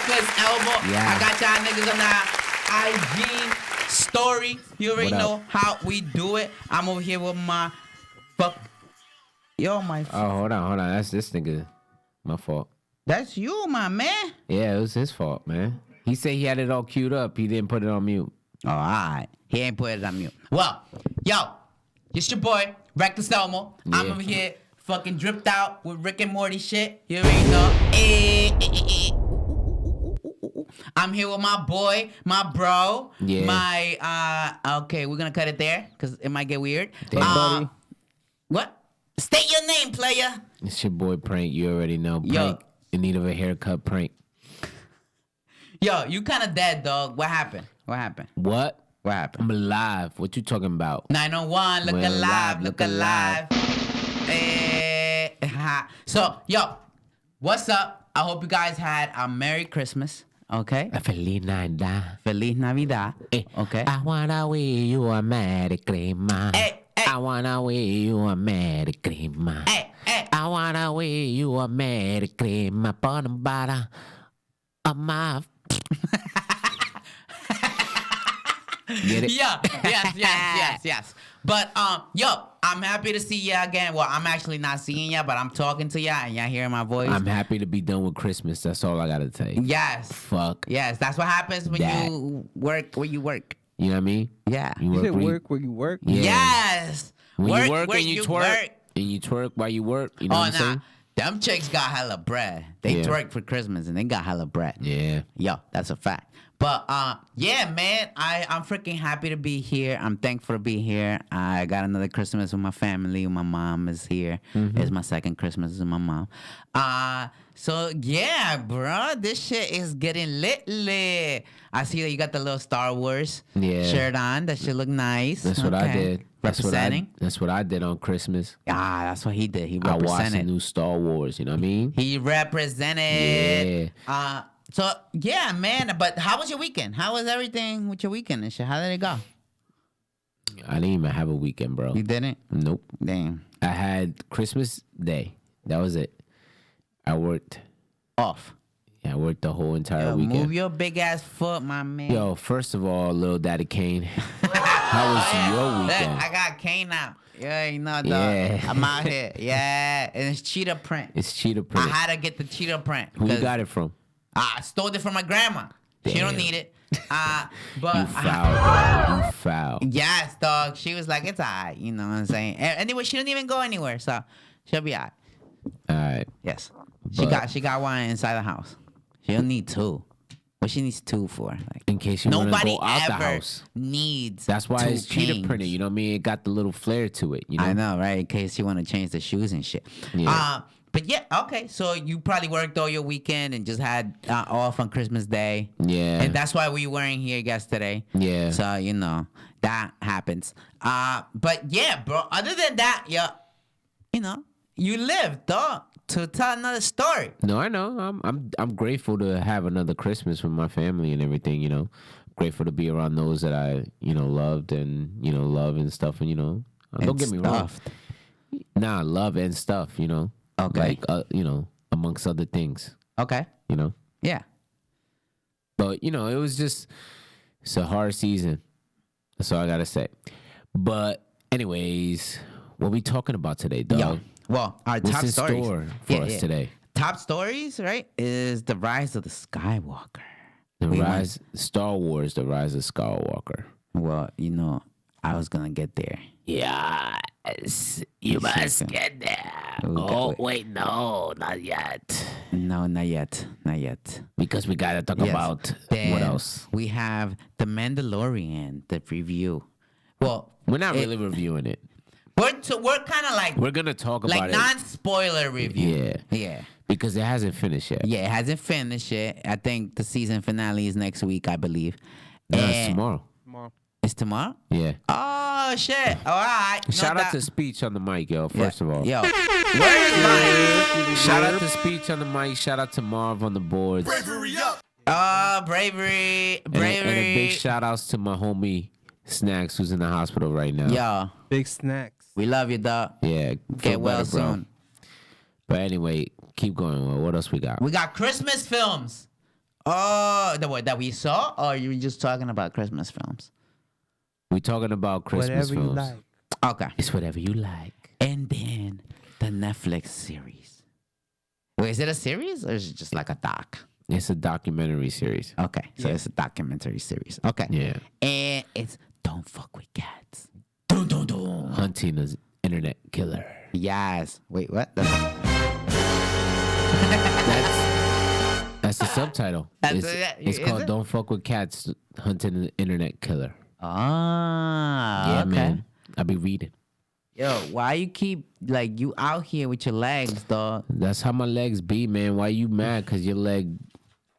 Reckless Elmo. Yeah. I got y'all niggas on the IG story. You already know how we do it. I'm over here with my Oh, hold on. That's this nigga. My fault. That's you, my man. Yeah, it was his fault, man. He said he had it all queued up. He didn't put it on mute. Oh, all right. He ain't put it on mute. Well, yo, it's your boy, Reckless Elmo. Yeah. I'm over here fucking dripped out with Rick and Morty shit. You already know. I'm here with my boy, my bro, my, okay, we're gonna cut it there, because it might get weird. Buddy. What? State your name, player. It's your boy Prank. You already know. Prank. Yo. In need of a haircut, Prank. Yo, you kind of dead, dog. What happened? What? What happened? I'm alive. What you talking about? 901, look alive, look alive. So, yo, what's up? I hope you guys had a Merry Christmas, okay? A Feliz Navidad. Feliz Navidad, okay? I wanna wish you a Merry Christmas. Hey. I wanna wish you a Merry Christmas. Hey. I wanna wish you a Merry Christmas. Bottom bottom of my... Get it? Yeah, yes. But, yo, I'm happy to see you again. Well, I'm actually not seeing you, but I'm talking to you and y'all hearing my voice. I'm happy to be done with Christmas. That's all I gotta say. Yes. Fuck. Yes, that's what happens when you work where you work. You know what I mean? Yeah. You work where you work? Yeah. Yes. When you work where and you twerk. And you twerk while you work. You know what I'm saying? Them chicks got hella bread. They twerk for Christmas and they got hella bread. Yeah. Yo, that's a fact. But yeah, man, I'm freaking happy to be here. I'm thankful to be here. I got another Christmas with my family. My mom is here. It's my second Christmas with my mom. So yeah, bro, this shit is getting lit. I see that you got the little Star Wars shirt on. That shit look nice. That's what I did. Representing. That's what I did on Christmas. That's what he did. He I represented. watched the new Star Wars. You know what I mean? He represented. Yeah. So yeah, man. But how was your weekend? How was everything with your weekend and shit? How did it go? I didn't even have a weekend, bro. You didn't? Nope. Damn. I had Christmas Day. That was it. I worked. Off. Yeah, I worked the whole entire weekend. Move your big ass foot, my man. Yo, first of all, Lil Daddy Kane, how was your weekend? I got Kane now. Yeah, you know, dog. Yeah. I'm out here. Yeah, and it's cheetah print. It's cheetah print. I had to get the cheetah print. Who you got it from? I stole it from my grandma. Damn. She don't need it. But You foul, bro. You foul. Yes, dog. She was like, it's all right. You know what I'm saying? Anyway, she didn't even go anywhere, so she'll be all right. All right. Yes. But- She got one inside the house. She don't need two. What she needs two for? Like, In case you want to nobody go out the ever house. needs. That's why two it's cheetah canes. printed. You know what I mean? It got the little flair to it. You know? I know, right? In case you want to change the shoes and shit. Yeah. But yeah, okay. So you probably worked all your weekend and just had off on Christmas Day. Yeah. And that's why we weren't here yesterday. Yeah. So, you know, that happens. But yeah, bro, other than that, you know, you lived, dog, to tell another story. No, I know. I'm grateful to have another Christmas with my family and everything. You know, grateful to be around those that I loved and love and stuff. And don't get me wrong. Nah, love and stuff. Okay. Like amongst other things. Okay. Yeah. But it was it's a hard season. That's all I gotta say. But anyways, what we talking about today, dog? Yeah. Well, our What's top in stories store for us today? Top stories, right? Is the rise of the Skywalker. Star Wars, the rise of Skywalker. Well, I was gonna get there. Yes, you must get there. Wait, no, not yet. No, not yet. Not yet. Because we gotta talk about what else. We have The Mandalorian, the review. Well, We're not really reviewing it. we're kind of like We're gonna talk about it. non-spoiler review. Yeah. Yeah. Because it hasn't finished yet. Yeah, it hasn't finished yet. I think the season finale is next week, I believe. No, it's tomorrow. It's tomorrow? Yeah. Oh, shit. All right. Shout out to Speech on the mic, yo, first of all. Yo. Where is mine? Shout out to Speech on the mic. Shout out to Marv on the boards. Bravery up. Bravery. And a big shout outs to my homie Snacks, who's in the hospital right now. Yo. Big snacks. We love you, dog. Yeah. Get well better, bro. soon. But anyway, keep going. What else we got? We got Christmas films. Oh, the what that we saw, or you just talking about Christmas films? We talking about Christmas Whatever films. you like. Okay. It's whatever you like. And then the Netflix series. Wait, is it a series or is it just like a doc? It's a documentary series. Okay, so Yeah. it's a documentary series. Okay. Yeah. And it's Don't Fuck With Cats. Dun, dun, dun. Hunting an internet killer. Yes. Wait, what? That's the subtitle. That's It's is called it? Don't Fuck With Cats, Hunting an Internet Killer. Ah, Yeah, okay. man. I be reading. Yo, why you keep like you out here with your legs, dog? That's how my legs be, man. Why you mad? Because your leg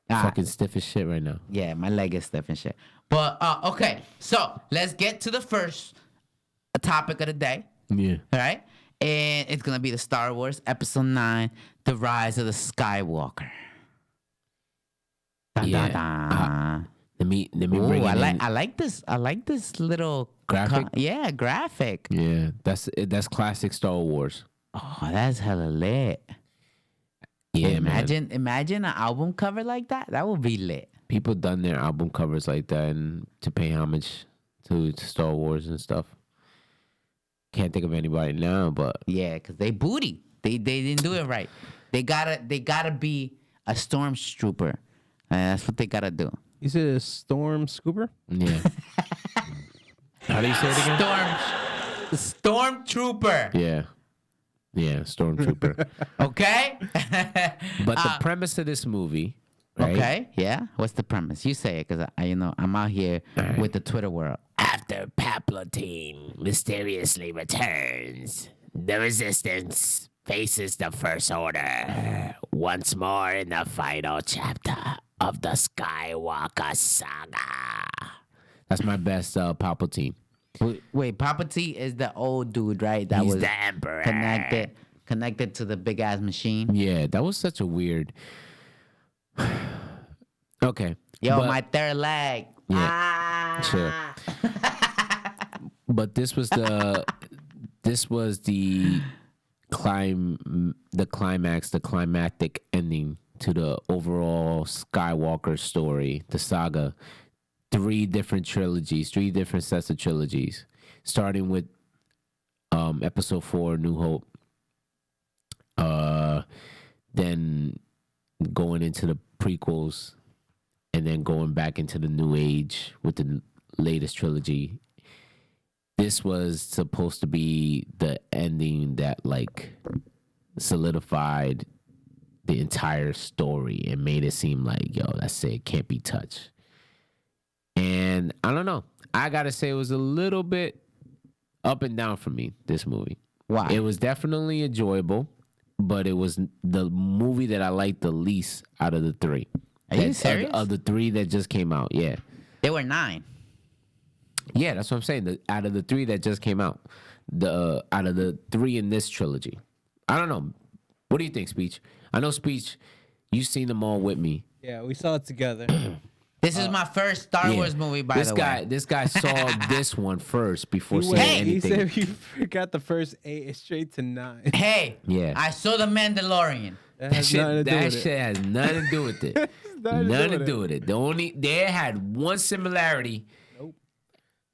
fucking stiff as shit right now. Yeah, my leg is stiff and shit. But okay, so let's get to the first topic of the day. Yeah. All right, and it's gonna be the Star Wars Episode 9, The Rise of the Skywalker. Dun, Yeah. dun, dun. Let me Ooh, bring it I in. like this little Graphic? yeah, graphic. Yeah, that's classic Star Wars. Oh, that's hella lit. Yeah, man. Imagine an album cover like that. That would be lit. People done their album covers like that and to pay homage to Star Wars and stuff. Can't think of anybody now, but Yeah, cause they booty. They didn't do it right. They gotta be a stormtrooper. That's what they gotta do. You said a storm scooper? yeah. How do you say it again? Stormtrooper. Yeah. Yeah, Stormtrooper. Okay. But the premise of this movie, right? Okay. Yeah. What's the premise? You say it, cause I'm out here right. with the Twitter world. After Palpatine mysteriously returns, the Resistance faces the First Order once more in the final chapter of the Skywalker saga. That's my best Palpatine. Wait, Palpatine is the old dude, right? That He's was the Emperor. connected to the big ass machine. Yeah, that was such a weird. Okay. Yo, but, my third leg. Yeah, sure. But this was the climax, the climactic ending to the overall Skywalker story, the saga. 3 different trilogies, 3 different sets of trilogies, starting with Episode 4, New Hope. Then going into the prequels, and then going back into the New Age with the latest trilogy. This was supposed to be the ending that like solidified the entire story and made it seem like, yo, that's it, can't be touched. And I don't know. I gotta say it was a little bit up and down for me, this movie. Why? It was definitely enjoyable, but it was the movie that I liked the least out of the 3. Are you serious? Of the 3 that just came out, yeah. There were 9. Yeah, that's what I'm saying. Out of the 3 that just came out, out of the 3 in this trilogy, I don't know. What do you think, Speech? I know, Speech, you've seen them all with me. Yeah, we saw it together. This is my first Star Wars movie, by the way. This guy saw this one first before seeing Hey! He anything. said he forgot the first 8 straight to 9. Hey, Yeah. I saw The Mandalorian. That That has nothing to do with shit has nothing to do with it. Nothing Nothing to to do with it. They had one similarity. Nope.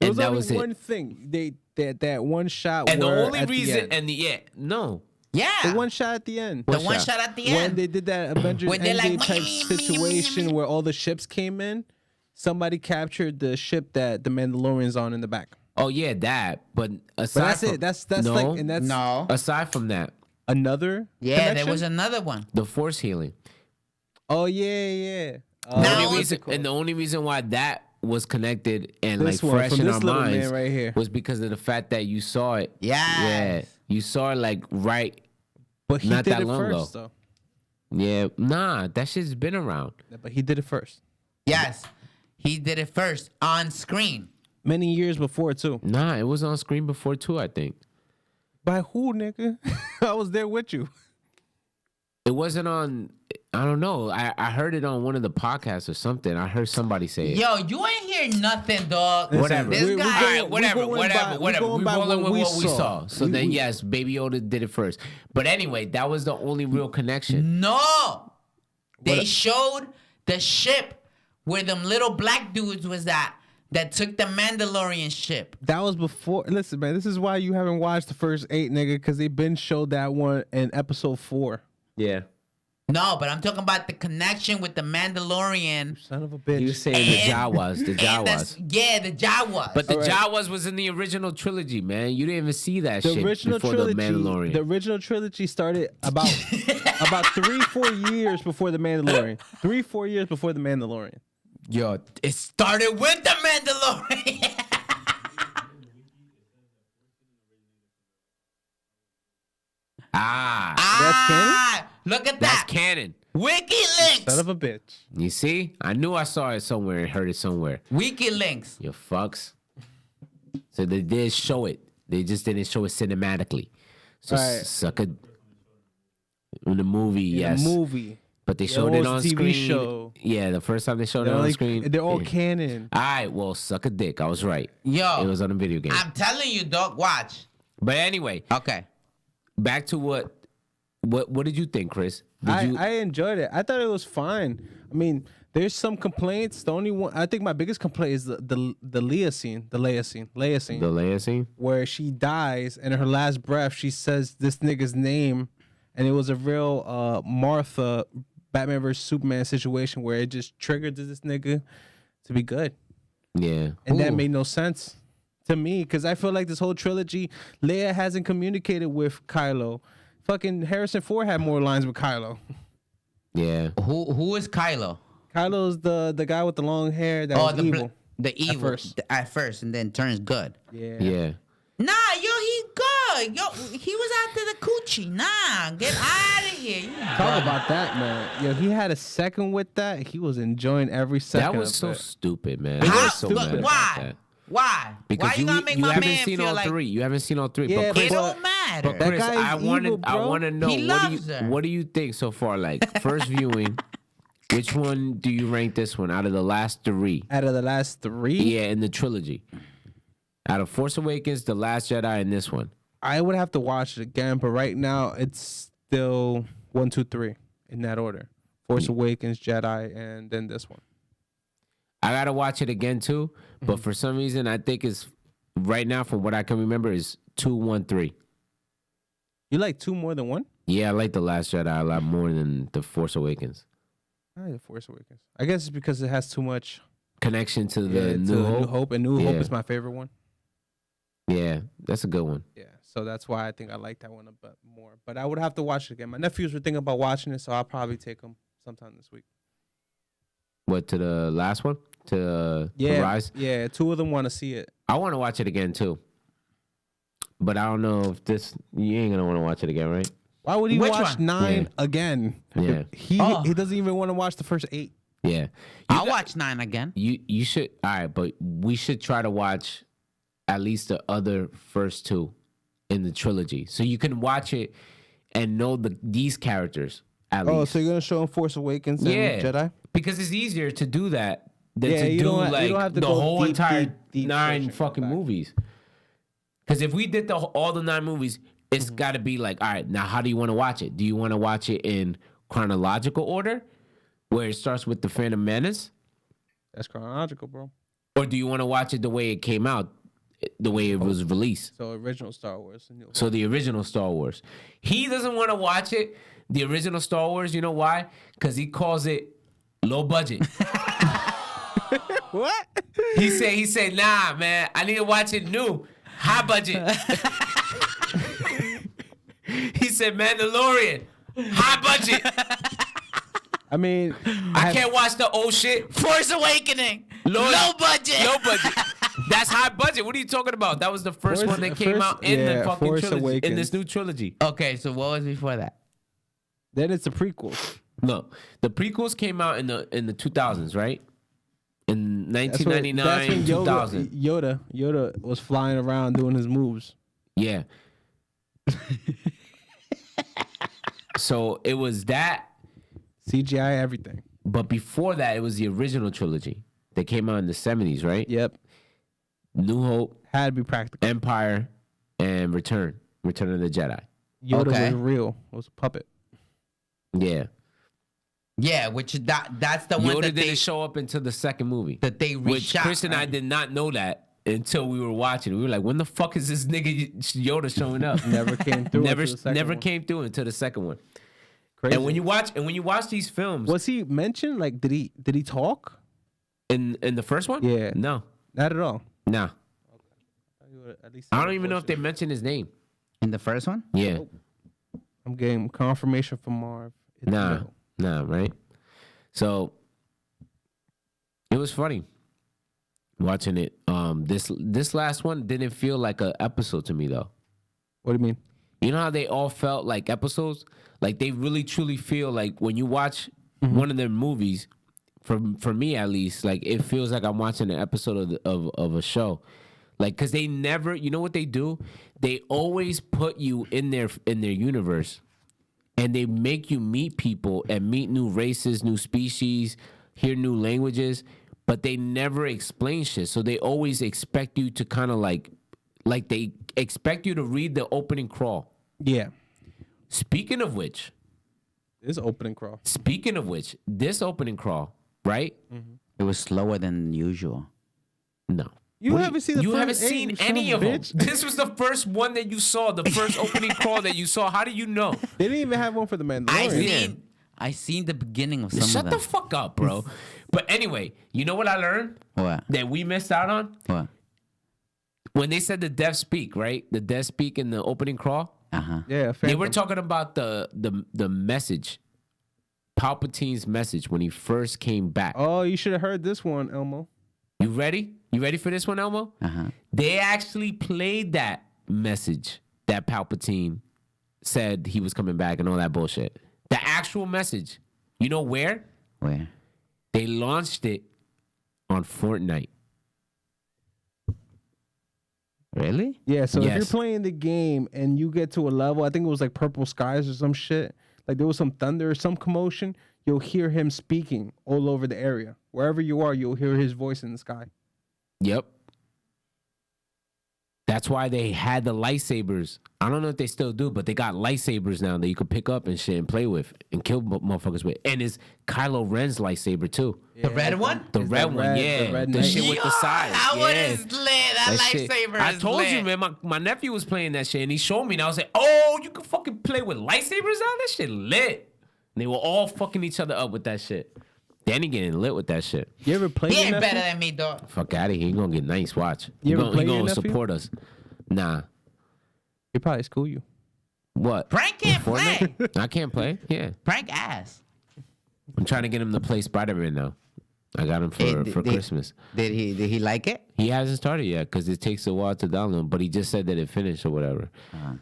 And There was that only was one it. thing. That one shot. And the where only at reason, the end. no. Yeah. The one shot at the end. The one shot at the When end. they did that Avengers When they're Endgame like, type situation where all the ships came in, somebody captured the ship that the Mandalorian's on in the back. Oh yeah, that. But aside But that's from, it. That's no, like, and that's No. aside from that, another. Yeah, there connection? was another one. the force healing. Oh yeah. The Now- only reason, and the only reason why that was connected and This like one, fresh from in this our little man minds right here. was because of the fact that you saw it. Yes. Yeah, you saw it like right. But he Not did that it long first, ago. though. Yeah, nah, that shit's been around. But he did it first. Yes. He did it first on screen. Many years before too. Nah, it was on screen before too, I think. By who, nigga? I was there with you. It wasn't on, I don't know. I heard it on one of the podcasts or something. I heard somebody say it. Yo, you ain't hear nothing, dog. Whatever. This We- we guy. going- All right, whatever. we going by rolling what with we what we saw. saw. So then, yes, Baby Yoda did it first. But anyway, that was the only real connection. No. They showed the ship where them little black dudes was that took the Mandalorian ship. That was before. Listen, man, this is why you haven't watched the first 8, nigga, because they've been showed that one in episode 4. Yeah. No, but I'm talking about the connection with the Mandalorian. Son of a bitch. You saying the Jawas, the Jawas. Yeah, the Jawas. But the All right. Jawas was in the original trilogy, man. You didn't even see that The shit original before trilogy, the Mandalorian. the original trilogy started about 3-4 years before the Mandalorian. 3-4 years before the Mandalorian. Yo, it started with the Mandalorian. Look at That's that. canon. WikiLinks. Son of a bitch. You see? I knew I saw it somewhere and heard it somewhere. WikiLinks. You fucks. So they did show it. They just didn't show it cinematically. So Right. suck it. In the movie, yes. The movie. But they Yeah, showed it it was on a TV screen. show. Yeah, the first time they showed it They're, on like, screen. they're all yeah. canon. All right, well, suck a dick. I was right. Yo. It was on a video game. I'm telling you, dog. Watch. But anyway, Okay. back to what did you think, Chris? Did I enjoyed it. I thought it was fine. I mean, there's some complaints. The only one I think my biggest complaint is the Leia scene, the Leia scene, where she dies and in her last breath she says this nigga's name, and it was a real Martha Batman vs Superman situation where it just triggered this nigga to be good, Yeah. and that Ooh. made no sense to me because I feel like this whole trilogy, Leia hasn't communicated with Kylo. Fucking Harrison Ford had more lines with Kylo. Yeah. Who is Kylo? Kylo's the guy with the long hair that was evil. The evil first. at first, and then turns good. Yeah. Yeah. Nah, yo, he good. Yo, he was after the coochie. Nah, get out of here. You Talk about that, man. Yo, he had a second with that. He was enjoying every second. That was of so it. stupid, man. I How? was so mad about Why? that. Why? Because Why you gotta make my haven't man seen feel all like 3. You haven't seen all 3. Yeah, but it Chris, don't matter? but Chris, That guy is evil, I bro. want to know He loves her. what do you think so far? Like first viewing, which one do you rank this one out of the last 3? Out of the last 3, Yeah, in the trilogy. Out of Force Awakens, The Last Jedi, and this one. I would have to watch it again, but right now it's still 1, 2, 3 in that order. Force Awakens, Jedi, and then this one. I gotta watch it again too, but for some reason I think it's right now from what I can remember is 2, 1, 3. You like 2 more than 1? Yeah, I like The Last Jedi a lot more than The Force Awakens. I like the Force Awakens. I guess it's because it has too much Connection to the to New Hope. and New Hope Yeah. is my favorite one. Yeah, that's a good one. Yeah, so that's why I think I like that one a bit more. But I would have to watch it again. My nephews were thinking about watching it, so I'll probably take them sometime this week. What, to the last one? To Yeah, Rise? yeah. 2 of them want to see it. I want to watch it again too. But I don't know if you ain't gonna want to watch it again, right? Why would he Which watch one? 9 again? Yeah. He doesn't even want to watch the first 8. Yeah. I'll watch 9 again. You should. All right, but we should try to watch at least the other first 2 in the trilogy, so you can watch it and know these characters at Oh, least. so you're gonna show him Force Awakens and Yeah, Jedi? because it's easier to do that than Yeah, to you do don't like have to the go whole deep, entire deep 9 searching fucking back. movies. Because if we did all the 9 movies, it's got to be like, all right, now how do you want to watch it? Do you want to watch it in chronological order, where it starts with the Phantom Menace, That's chronological, bro. or do you want to watch it the way it came out, the way it was released? So original Star Wars. And New Hope. So the original Star Wars. He doesn't want to watch it, the original Star Wars. You know why? Because he calls it low budget. What? He said, nah, man, I need to watch it new, high budget. He said, Mandalorian, high budget. I mean, I can't watch the old shit. Force Awakening. Low budget. Low budget. That's high budget. What are you talking about? That was the first one that came out in the fucking Force trilogy, in Awakens. this new trilogy. Okay, so what was before that? Then it's a prequel. No, the prequels came out in the 2000s, right? In 1999, That's when 2000. Yoda was flying around doing his moves. Yeah. So it was that, CGI, everything. but before that, it was the original trilogy that came out in the 70s, right? Yep. New Hope, Had to be practical. Empire, and Return of the Jedi. Yoda Okay. was real. It was a puppet. Yeah. Yeah, which that's the one Yoda that didn't show up until the second movie. that they Which reshot. Chris and I did not know that until we were watching. We were like, when the fuck is this nigga Yoda showing up? Never came through. never until the second never one. came through until the second one. Crazy. And when you watch these films, Was he mentioned? Like, did he talk? in the first one? Yeah. No. Not at all. Nah. At least I don't even know if they mentioned his name. in the first one. Yeah. I'm getting confirmation from Marv. It's Nah. no. Right? So it was funny watching it. This last one didn't feel like an episode to me though. What do you mean? You know how they all felt like episodes? Like they really truly feel like when you watch one of their movies, for me at least, like it feels like I'm watching an episode of a show. Like, cause they never, you know what they do? They always put you in their universe, and they make you meet people and meet new races, new species, hear new languages, but they never explain shit. So they always expect you to kind of like they expect you to read the opening crawl. Yeah. Speaking of which, This opening crawl. this opening crawl, right? It was slower than usual. No. You haven't seen the You first haven't seen any of them. bitch. This was the first one that you saw, the first opening crawl that you saw. How do you know? They didn't even have one for the Mandalorian. I seen the beginning of some Shut of the them. fuck up, bro. But anyway, you know what I learned What? that we missed out on? What? When they said the deaf speak, right? The deaf speak in the opening crawl. Yeah, They were talking about the message, Palpatine's message when he first came back. Oh, you should have heard this one, Elmo. You ready? You ready for this one, Elmo? They actually played that message that Palpatine said he was coming back and all that bullshit. The actual message. You know where? Where? They launched it on Fortnite. Really? Yeah, so if you're Yes. playing the game and you get to a level, I think it was like purple skies or some shit, like there was some thunder or some commotion, you'll hear him speaking all over the area. Wherever you are, you'll hear his voice in the sky. Yep. That's why they had the lightsabers. I don't know if they still do, but they got lightsabers now that you could pick up and shit and play with and kill motherfuckers with. And it's Kylo Ren's lightsaber too. The red one? The It's red the one, red- yeah. the red The knight. shit with the sides. That yeah. one is lit. That shit. lightsaber I is told lit. you, man. My nephew was playing that shit, and he showed me, and I was like, "Oh, you can fucking play with lightsabers now? That shit lit." And they were all fucking each other up with that shit. Danny getting lit with that shit. You ever played He your ain't nephew? better than me, dog. Fuck out of here. He gonna get nice. Watch. You ever He play your gonna nephew? support us. Nah. He probably school you. What? Prank can't play. I can't play. Yeah. Prank ass. I'm trying to get him to play Spider-Man now. I got him for Christmas. Did he like it? He hasn't started yet because it takes a while to download, but he just said that it finished or whatever.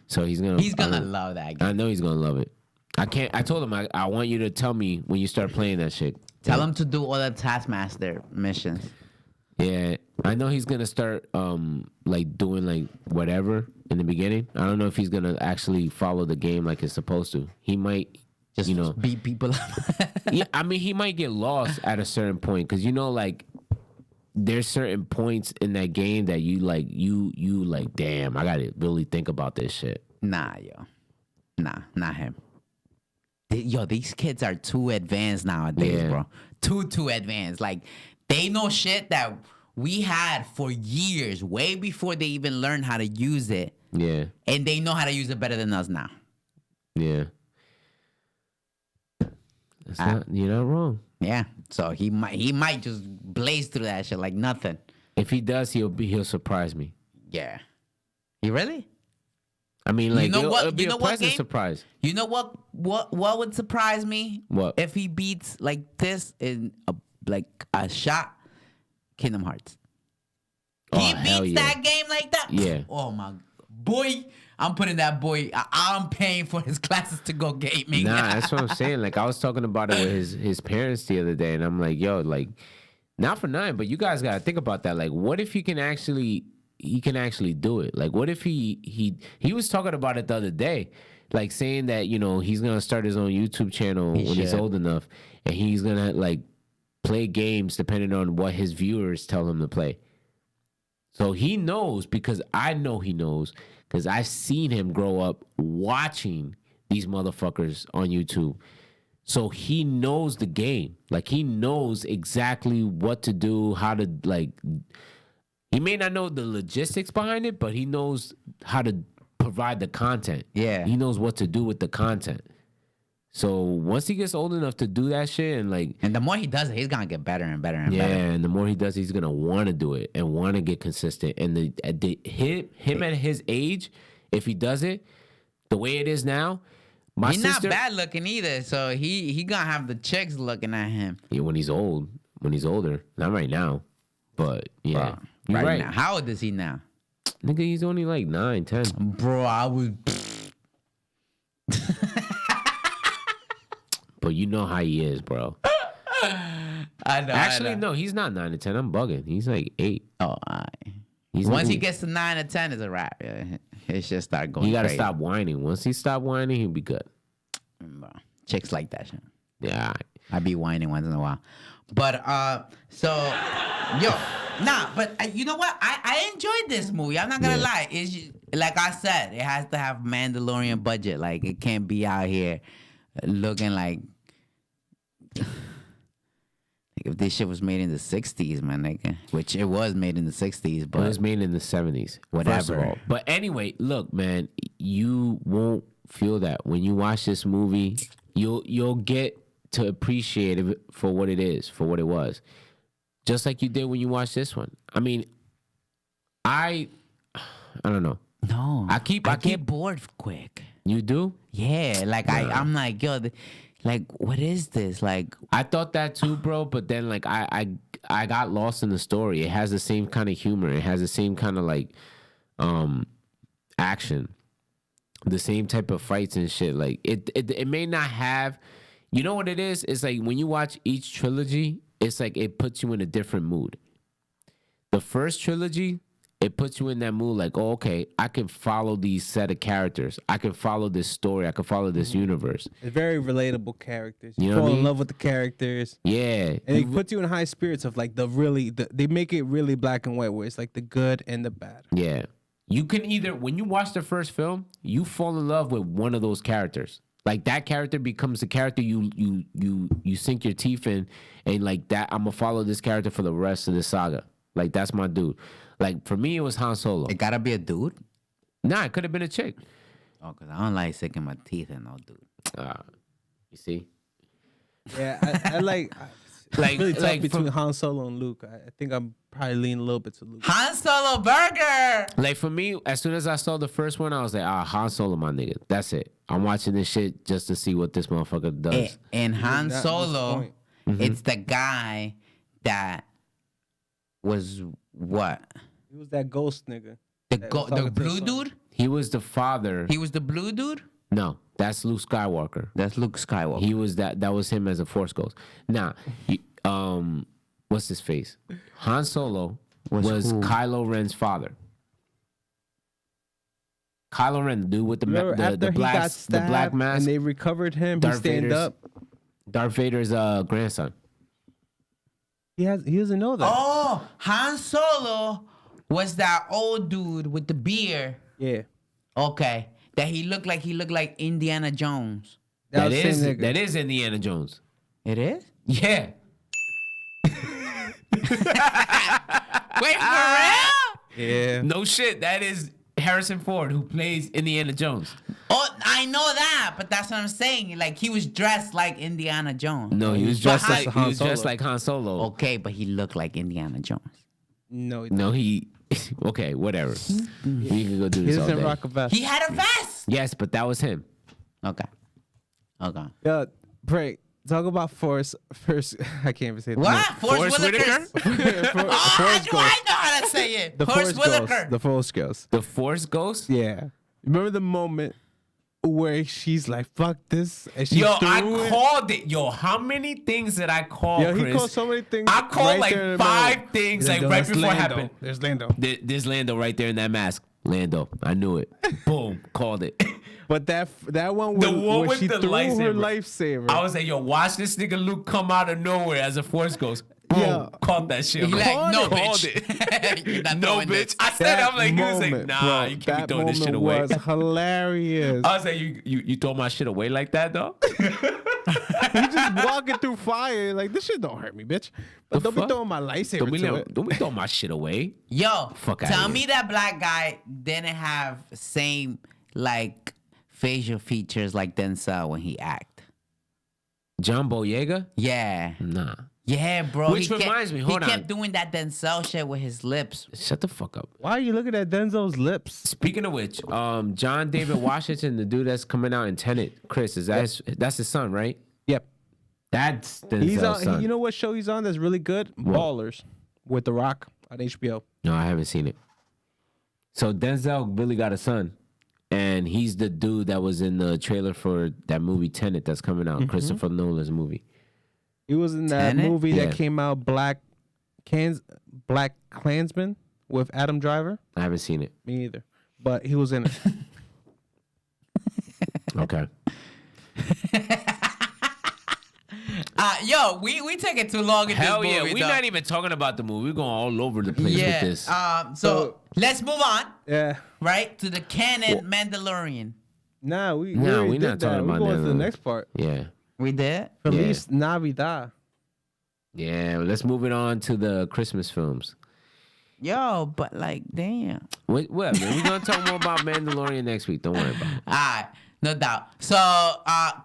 So he's gonna love that game. I know he's gonna love it. I told him I want you to tell me when you start playing that shit. Tell him to do all the Taskmaster missions. Yeah, I know he's gonna start like doing like whatever in the beginning. I don't know if he's gonna actually follow the game like it's supposed to. He might Just you know beat people up. yeah, I mean he might get lost at a certain point because you know like there's certain points in that game that you like damn I gotta really think about this shit. Nah, yo. Nah, not him. Yo, these kids are too advanced nowadays, Yeah. bro. Too advanced. Like, they know shit that we had for years, way before they even learned how to use it. Yeah, And they know how to use it better than us now. yeah. That's you're not wrong. Yeah. So he might just blaze through that shit like nothing. If he does, he'll surprise me. Yeah. He really? I mean, like know what- it'll be you know a what pleasant game? surprise. You know what would surprise me? What? If he beats like this in a shot? Kingdom Hearts. Oh, He hell beats yeah. that game like that? Yeah. Oh my boy. I'm putting that boy. I'm paying for his classes to go gaming. Nah, that's what I'm saying. Like I was talking about it with his parents the other day, and I'm like, yo, like, not for nothing, but you guys gotta think about that. Like, what if he can actually do it? Like, what if he was talking about it the other day, like saying that he's gonna start his own YouTube channel when he's should. old enough, and he's gonna like play games depending on what his viewers tell him to play. So he knows because I know he knows. Because I've seen him grow up watching these motherfuckers on YouTube. So he knows the game. Like, he knows exactly what to do, how to, like, he may not know the logistics behind it, but he knows how to provide the content. Yeah. He knows what to do with the content. So once he gets old enough to do that shit and the more he does it, he's gonna get better and better and better. Yeah, and the more he does, he's gonna want to do it and want to get consistent. And him at his age, if he does it the way it is now, he's not bad looking either. So he gonna have the chicks looking at him. Yeah, when he's older, not right now, but yeah, bro, right now. How old is he now? Nigga, he's only like 9, 10. Bro, I would. But you know how he is, bro. I know. Actually, no, he's not 9 or 10. I'm bugging. He's like 8. Oh, once he gets to 9 or 10, it's a wrap. Yeah. It should start going. He gotta crazy. stop whining. Once he stop whining, he'll be good. Bro, chicks like that shit. Yeah, I be whining once in a while. But but you know what? I enjoyed this movie. I'm not gonna lie. It's just, like I said, it has to have Mandalorian budget. Like, it can't be out here looking like if this shit was made in the 60s, man, nigga. Which it was made in the 60s, but it was made in the 70s. Whatever. But anyway, look, man, you won't feel that when you watch this movie. You'll get to appreciate it for what it is, for what it was, just like you did when you watched this one. I mean, I don't know. No, I get bored quick. You do? Yeah, like I'm like, yo, like, what is this? Like, I thought that too, bro. But then, like, I got lost in the story. It has the same kind of humor. It has the same kind of like, action, the same type of fights and shit. Like, it may not have. You know what it is? It's like when you watch each trilogy, it's like it puts you in a different mood. The first trilogy, it puts you in that mood like, oh, okay, I can follow these set of characters. I can follow this story. I can follow this universe. It's very relatable characters. You You know what fall I mean? in love with the characters. Yeah. And it puts you in high spirits of like they make it really black and white where it's like the good and the bad. Yeah. You can either, when you watch the first film, you fall in love with one of those characters. Like, that character becomes the character you sink your teeth in, and like that, I'm gonna follow this character for the rest of the saga. Like, that's my dude. Like, for me, it was Han Solo. it gotta be a dude. Nah, it could have been a chick. Oh, cause I don't like sinking my teeth in no dude. You see? Yeah, I like Like, really tough like between Han Solo and Luke. I think I'm probably leaning a little bit to Luke. Han Solo burger. Like, for me, as soon as I saw the first one, I was like, Han Solo, my nigga. That's it. I'm watching this shit just to see what this motherfucker does. And Han Not Solo, disappoint. it's the guy that was what? He was that ghost nigga. The was talking to blue his son. dude? He was the father. He was the blue dude? No, that's Luke Skywalker. That's Luke Skywalker. He was that was him as a Force Ghost. Now, what's his face? Han Solo was who? Kylo Ren's father. Kylo Ren, the dude with the Remember after he got stabbed black mask, and they recovered him, Darth he stand Vader's- up. Darth Vader's grandson. He doesn't know that. Oh, Han Solo was that old dude with the beard. Yeah. Okay. That he looked like Indiana Jones. That was the is same nigga. that is Indiana Jones. It is? Yeah. Wait, for real? Yeah. No shit. That is Harrison Ford who plays Indiana Jones. Oh, I know that, but that's what I'm saying. Like, he was dressed like Indiana Jones. No, he was But dressed Han- like Han dressed Solo. like Han Solo. Okay, but he looked like Indiana Jones. No, he No, he. Okay, whatever. We can go do He this all doesn't day. rock a vest. He had a vest. Yes, but that was him. Okay. Okay. Yeah, Pray. Talk about Force first. I can't even say it. What? Forrest Whitaker? No. Oh, Forrest I Ghost. know how to say it. The Forrest Force Whitaker. Ghost. The Force Ghost. The Force Ghost? Yeah. Remember the moment where she's like, "Fuck this," and she Yo, threw I it? called it. Yo, how many things did I call, Yo, he Chris? called so many things. I called right there in like the 5 middle. things There's like right Lando. before it Lando. happened. There's Lando. There's Lando right there in that mask. Lando. I knew it. Boom. Called it. But that one, The when, one when with she the threw her lightsaber. lifesaver. I was like, yo, watch this nigga Luke come out of nowhere as a Force Ghost. Boom. Yeah. Called that shit. He I'm like, no, called bitch. You're not No, throwing bitch. this. I said, That I'm like, he was like, moment, nah, bro, you can't that be throwing this shit moment away. was hilarious. I was like, you throw my shit away like that, though? He's just walking through fire. Like, this shit don't hurt me, bitch. But don't be throwing my lightsaber to it. Don't be throwing my shit away. Yo, Fuck outta tell here. me that black guy didn't have same like facial features like Denzel when he act. John Boyega? Yeah. Nah. Yeah, bro. Which reminds me, hold he on. kept doing that Denzel shit with his lips. Shut the fuck up. Why are you looking at Denzel's lips? Speaking of which, John David Washington, the dude that's coming out in Tenet, Chris, is that that's his son, right? Yep. That's He's Denzel's son. on. You know what show he's on that's really good? Ballers with The Rock on HBO. No, I haven't seen it. So Denzel really got a son, and he's the dude that was in the trailer for that movie Tenet that's coming out, Christopher Nolan's movie. He was in that Tenet? movie that Yeah. came out, Black Klansman with Adam Driver. I haven't seen it. Me either. But he was in it. Okay. Yo, we take it too long in Hell this yeah, movie. we're though. not even talking about the movie. We're going all over the place with this. So let's move on, Yeah. right, to the canon Mandalorian. Nah, we Nah, already we did not that. talking We're about going to that, the no. next part. Yeah. We did. Feliz Navidad. Yeah, let's move it on to the Christmas films. Yo, but like, damn. What, man? We're going to talk more about Mandalorian next week. Don't worry about it. All right, no doubt. So,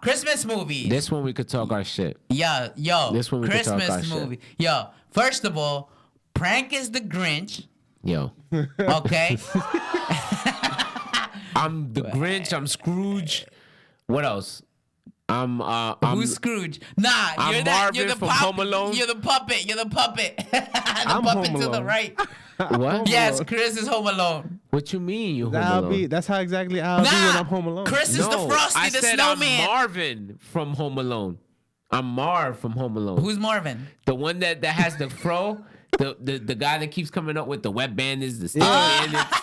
Christmas movies. This one we could talk our shit. Yo, This one we could talk our Christmas shit. movie. Yo, first of all, Prank is the Grinch. Yo. Okay. I'm the Grinch. I'm Scrooge. What else? I'm Who's Scrooge? Nah, I'm you're that. You're Marvin the from Home Alone. You're the puppet. You're the puppet. the I'm puppet Home to the Alone. right. what? Yes, Chris is Home Alone. What you mean you Home That'll Alone? be. That's how exactly I'll be when I'm home alone. Chris is the Frosty I the said Snowman. I'm Marvin from Home Alone. I'm Marv from Home Alone. Who's Marvin? The one that has the fro? the guy that keeps coming up with the wet bandits, the stick bandits.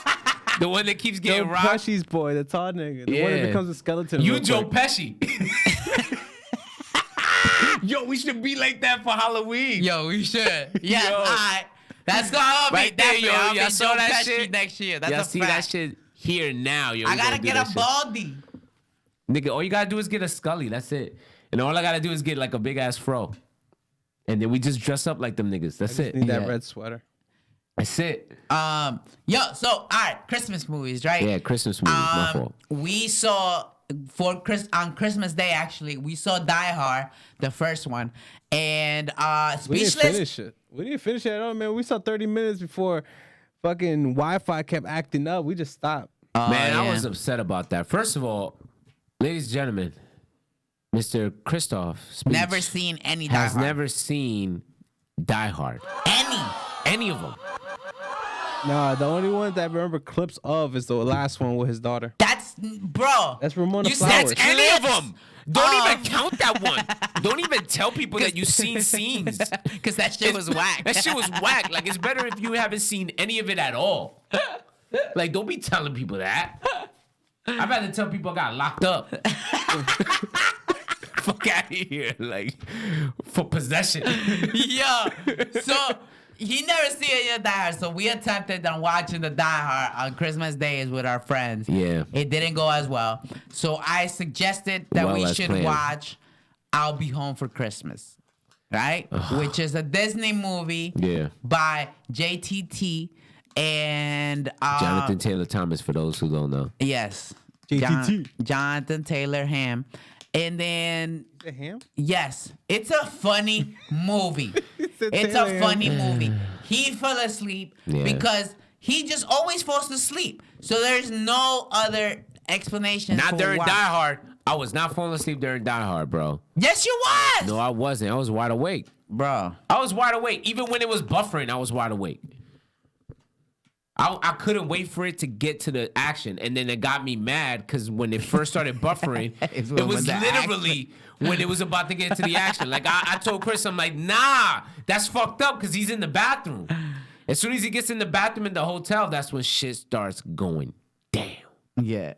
The one that keeps Joe getting rocked. Pesci's boy, the tall nigga, the one that Yeah. becomes a skeleton. You real Joe quick. Pesci. Yo, we should be like that for Halloween. Yo, we should. Yeah, Yo. all right. That's gonna be Right there, definitely. yo. I'll be Y'all saw Joe that Pesci shit? next year. That's Y'all a see fact. that shit here now, yo. I We gotta gonna do get that a shit. baldy. Nigga, all you gotta do is get a Scully. That's it. And all I gotta do is get like a big ass fro. And then we just dress up like them niggas. That's it. Need that Yeah. red sweater. That's it. Yo, so all right, Christmas movies, right? Yeah, Christmas movies, my fault. We saw on Christmas Day actually, we saw Die Hard, the first one, and We didn't Speechless. finish it. We didn't finish it at all, man. We saw 30 minutes before fucking Wi-Fi kept acting up. We just stopped. Man, I yeah. was upset about that. First of all, ladies and gentlemen, Mr. Christoph Speech Never seen any Die has Hard. never seen Die Hard. Any of them. Nah, the only one that I remember clips of is the last one with his daughter. That's bro. That's Ramona You said Flowers. That's any of them. Don't Um, even count that one. Don't even tell people that you've seen scenes. Because that shit was whack. That shit was whack. Like, it's better if you haven't seen any of it at all. Like, don't be telling people that. I'd rather tell people I got locked up. Fuck out of here. Like, for possession. Yo, so he never seen any of Die Hard, so we attempted on watching the Die Hard on Christmas days with our friends. Yeah. It didn't go as well. So I suggested that Well we as should planned. watch I'll Be Home for Christmas, right? Which is a Disney movie Yeah. by JTT and Jonathan Taylor Thomas, for those who don't know. yes, JTT. Jonathan Taylor Ham. And then The ham? yes, it's a funny movie. It's Taylor a Ham. funny movie. He fell asleep Yeah. because he just always falls asleep. So there's no other explanation. Not for during why. Die Hard. I was not falling asleep during Die Hard, bro. Yes, you was. No, I wasn't. I was wide awake. Bro. I was wide awake. Even when it was buffering, I was wide awake. I couldn't wait for it to get to the action. And then it got me mad because when it first started buffering, It's it when was the literally when it was about to get to the action. Like, I told Chris, I'm like, nah, that's fucked up because he's in the bathroom. As soon as he gets in the bathroom in the hotel, that's when shit starts going down. Yeah.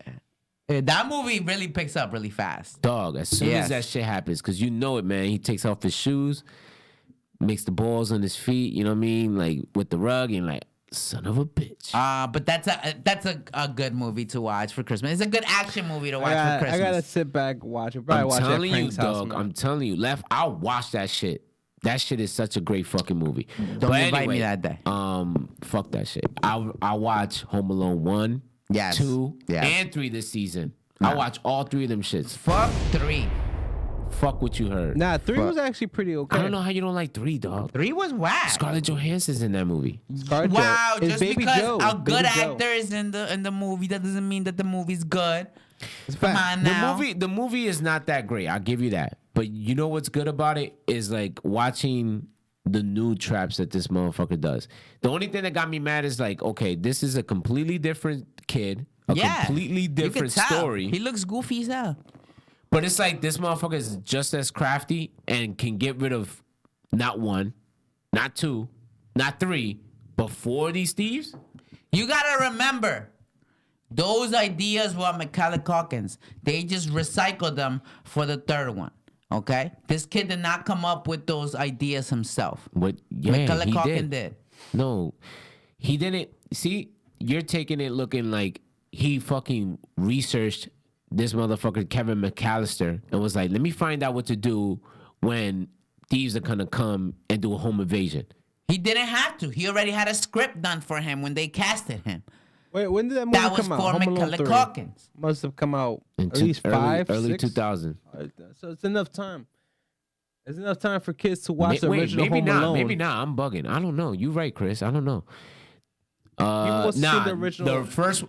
That movie really picks up really fast. Dog, as soon Yes. as that shit happens, because you know it, man. He takes off his shoes, makes the balls on his feet, you know what I mean? Like, with the rug, and like, Son of a bitch. But that's a good movie to watch for Christmas. It's a good action movie to watch for Christmas. I gotta sit back, watch it. Probably I'm watch it at telling you, Frank's house, dog. man. I'm telling you, I'll watch that shit. That shit is such a great fucking movie. Don't invite me that day. Fuck that shit. I'll watch Home Alone 1, Yes. 2, Yes. and 3 this season. I'll watch all 3 of them shits. Fuck 3. Fuck what you heard. Nah, 3 was actually pretty okay. I don't know how you don't like 3, dog. 3 was whack. Scarlett Johansson's in that movie. Scarlett Wow, Joe. It's just Baby because Joe. a good Baby Joe. actor is in the movie, that doesn't mean that the movie's good. It's Come fact. on now. The movie is not that great. I'll give you that. But you know what's good about it is like watching the new traps that this motherfucker does. The only thing that got me mad is like, okay, this is a completely different kid, a completely You different can tell. story. He looks goofy as hell. But it's like this motherfucker is just as crafty and can get rid of not 1, not 2, not 3, but 4 of these thieves. You gotta remember, those ideas were Macaulay Culkin's. They just recycled them for the 3rd one. Okay, this kid did not come up with those ideas himself. What? Yeah, Macaulay he Culkin did. did. No, he didn't. See, you're taking it looking like he fucking researched this motherfucker Kevin McAllister and was like, let me find out what to do when thieves are gonna come and do a home invasion. He didn't have to. He already had a script done for him when they casted him. Wait, when did that movie That was come out? for Home Alone Macaulay 3. Culkin. Must have come out In at least early 6? 2000. So it's enough time. There's enough time for kids to watch the Wait, original maybe Home not. Alone. Maybe not. I'm bugging. I don't know. You right, Chris. I don't know. must have seen the original. The first,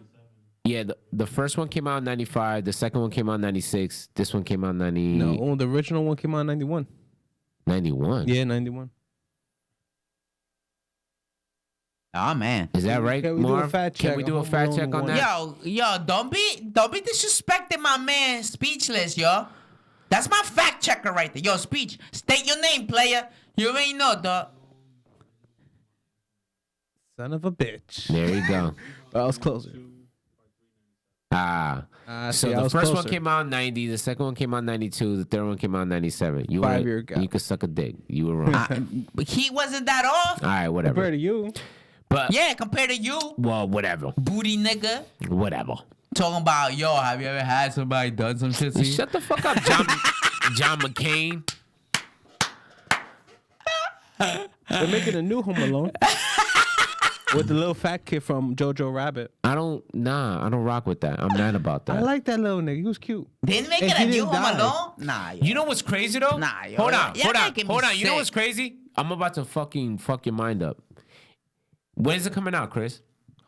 yeah, the first one came out in 95. The second one came out in 96. This one came out in 90. No, the original one came out in 91. 91. Yeah, 91. Oh man. Is that right, Can we do a Marv? fact Can check we do on a fact Home check on Alone that? Yo, don't be disrespecting my man Speechless, yo. That's my fact checker right there. Yo, Speech, state your name, player. You already know, dog. Son of a bitch. There you go. I was closer. So see, I the was first one closer. came out in 90. The second one came out in 92. The third one came out in 97. You 5-year were gap. You could suck a dick. You were wrong. But he wasn't that off. All right, whatever. Compared to you. But Yeah, compared to you, well, whatever. booty nigga. Whatever. Talking about, yo, have you ever had somebody done some shit to you? Shut the fuck up, John McCain. They're making a new Home Alone. With the little fat kid from Jojo Rabbit. I don't rock with that. I'm mad about that. I like that little nigga. He was cute. Didn't make And it he a new didn't Home die. Alone? Nah, yo. You know what's crazy though? Nah, yo. Hold on. You're making me You know sick. what's crazy? I'm about to fucking fuck your mind up. When is it coming out, Chris?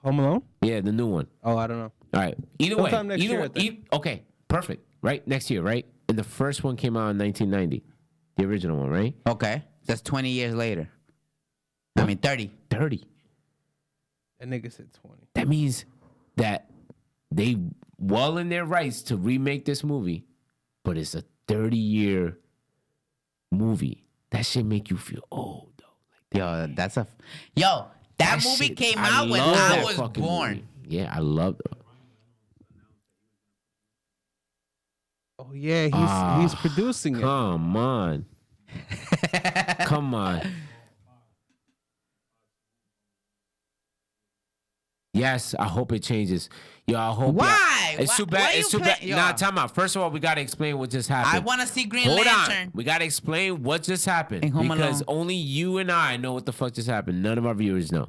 Home Alone? Yeah, the new one. Oh, I don't know. All right. Either Sometime way. next Either year, way. I think. Okay. Perfect. Right? Next year, right? And the first one came out in 1990. The original one, right? Okay, that's 20 years later. I mean, 30. 30. That nigga said 20. That means that they well in their rights to remake this movie, but it's a 30-year movie. That shit make you feel old, though. Yo, that movie shit- came out when love I that was fucking born. movie. Yeah, I love it. Oh, yeah, he's producing it. Come on. Come on. Yes, I hope it changes. Yo, I hope. Why? It's too Why bad. you It's too play- bad. Yo. Nah, time out. First of all, we gotta explain what just happened. I want to see Green Hold Lantern. on. We gotta explain what just happened In Home because Alone. only you and I know what the fuck just happened. None of our viewers know.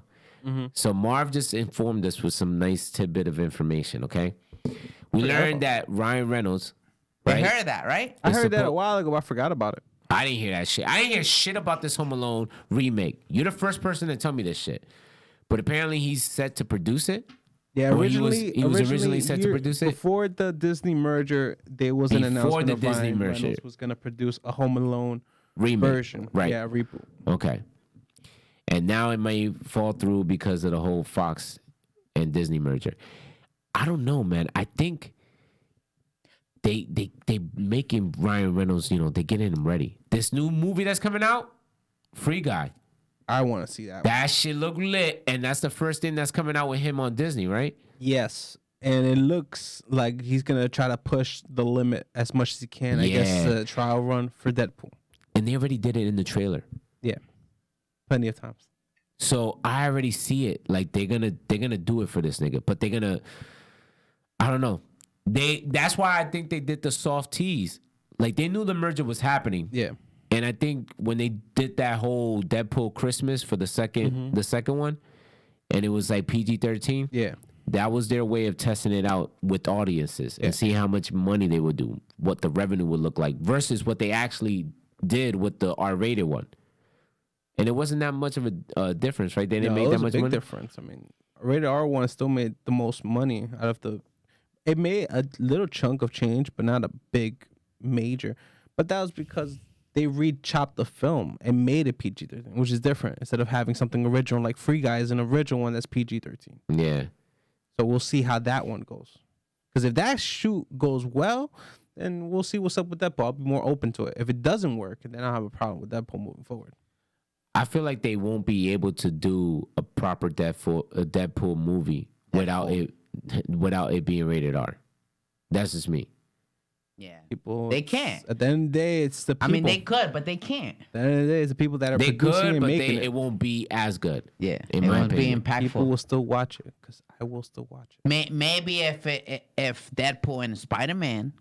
So Marv just informed us with some nice tidbit of information. Okay, we learned that Ryan Reynolds. They Right? heard that, right? I It's heard that a suppo- while ago. I forgot about it. I didn't hear that shit. I didn't hear shit about this Home Alone remake. You're the first person to tell me this shit. But apparently he's set to produce it. Yeah, Or he was originally, originally set to produce it? Before the Disney merger, there was an Before announcement the of Disney Ryan merger. Reynolds was going to produce a Home Alone Remake. version. Right. Yeah, reboot. Okay. And now it may fall through because of the whole Fox and Disney merger. I don't know, man. I think they making Ryan Reynolds, they getting him ready. This new movie that's coming out, Free Guy. I want to see that one. That shit look lit, and that's the first thing that's coming out with him on Disney, right? Yes. And it looks like he's going to try to push the limit as much as he can. I guess Yeah. trial run for Deadpool. And they already did it in the trailer. Yeah. Plenty of times. So I already see it. Like they're gonna do it for this nigga, but I don't know. That's why I think they did the soft tease. Like they knew the merger was happening. Yeah. And I think when they did that whole Deadpool Christmas for the second one, and it was like PG-13. Yeah. That was their way of testing it out with audiences and seeing how much money they would do, what the revenue would look like versus what they actually did with the R-rated one. And it wasn't that much of a difference, right? They didn't make that much money. It was a big difference. I mean, rated R one still made the most money out of the. It made a little chunk of change, but not a big major. But that was because they re-chopped the film and made it PG-13, which is different. Instead of having something original like Free Guy is an original one that's PG-13. Yeah. So we'll see how that one goes. Because if that shoot goes well, then we'll see what's up with Deadpool. I'll be more open to it. If it doesn't work, then I'll have a problem with Deadpool moving forward. I feel like they won't be able to do a proper Deadpool movie without it being rated R. That's just me. Yeah. People, they can't. At the end of the day, it's the people. I mean, they could, but they can't. At the end of the day, it's the people that are they producing could, and but making it. It won't be as good. Yeah. In it my won't opinion. be impactful. People will still watch it because I will still watch it. Maybe if Deadpool and Spider-Man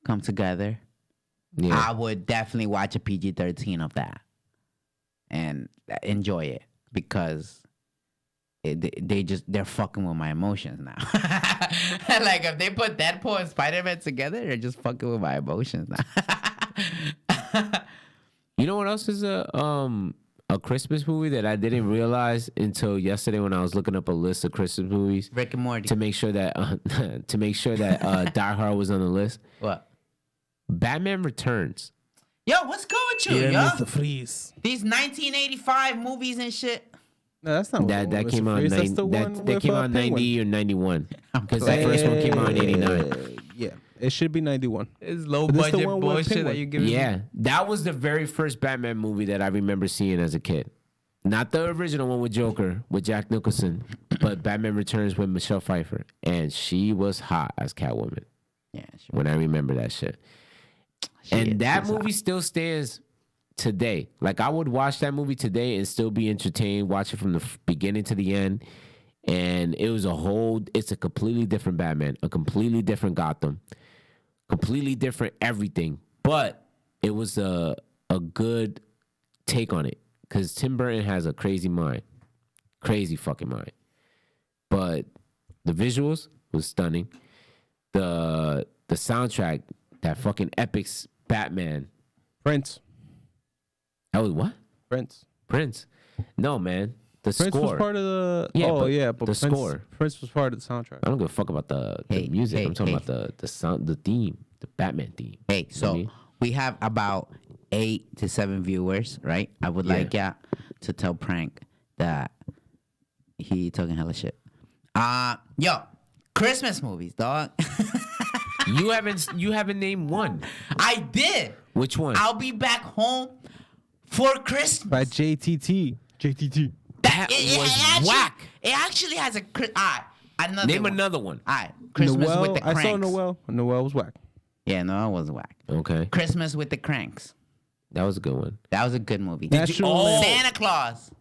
come together, I would definitely watch a PG-13 of that and enjoy it because they're fucking with my emotions now. Like if they put Deadpool and Spider-Man together, they're just fucking with my emotions now. You know what else is a Christmas movie that I didn't realize until yesterday when I was looking up a list of Christmas movies? Rick and Morty. To make sure that Die Hard was on the list. What? Batman Returns. Yo, what's good with you, yo? Mr. Freeze. These 1985 movies and shit. No, that's not that came out. That came out 90 or 91 because the first one came out in 89. Yeah, it should be 91. It's low budget bullshit that you give. Yeah, that was the very first Batman movie that I remember seeing as a kid. Not the original one with Joker with Jack Nicholson, but Batman Returns with Michelle Pfeiffer, and she was hot as Catwoman. Yeah, when I remember that shit. And that movie still stands today. Like I would watch that movie today and still be entertained, watch it from the beginning to the end. And it's a completely different Batman, a completely different Gotham, completely different everything. But it was a good take on it because Tim Burton has a crazy mind, crazy fucking mind. But the visuals was stunning. The soundtrack, that fucking epic Batman. Prince. That was what? Prince. No, man. The Prince score. was part of the. But the score. Prince was part of the soundtrack. I don't give a fuck about the music. I'm talking about the sound, the theme, the Batman theme. Hey, so we have about 8 to 7 viewers, right? I would like to tell Prank that he talking hella shit. Yo, Christmas movies, dog. You haven't named one. I did. Which one? I'll Be Back Home for Christmas. By JTT. That was whack. It actually has a Name another one. All right, Christmas Noel, with the Cranks. I saw Noel. Noel was whack. Yeah, Noel was whack. Okay. Christmas with the Cranks. That was a good one. That was a good movie. Santa Claus.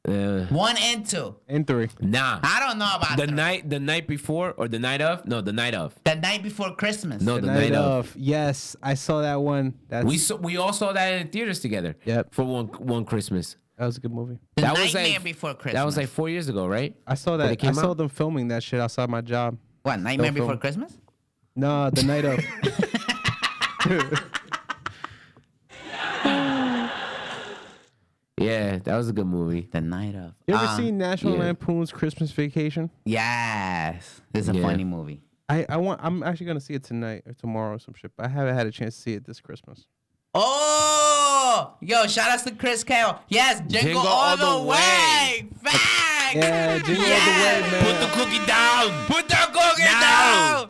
1 and 2 and 3. Nah, I don't know about the night before or the night of. No, the night of. The night before Christmas. No, the night of. Yes, I saw that one. We all saw that in theaters together. Yep. For one Christmas. That was a good movie. The that Nightmare was like, Before Christmas. That was like 4 years ago, right? I saw that. I saw them filming that shit outside my job. What, Nightmare Before Christmas? No, the night of. Yeah, that was a good movie. The night of. You ever seen National Lampoon's Christmas Vacation? Yes. It's a funny movie. I'm actually gonna see it tonight or tomorrow or some shit, but I haven't had a chance to see it this Christmas. Oh, yo, shout out to Chris Carroll. Yes, jingle all the way. Facts. Yeah, jingle all the way, man. Put the cookie down. Put the cookie down.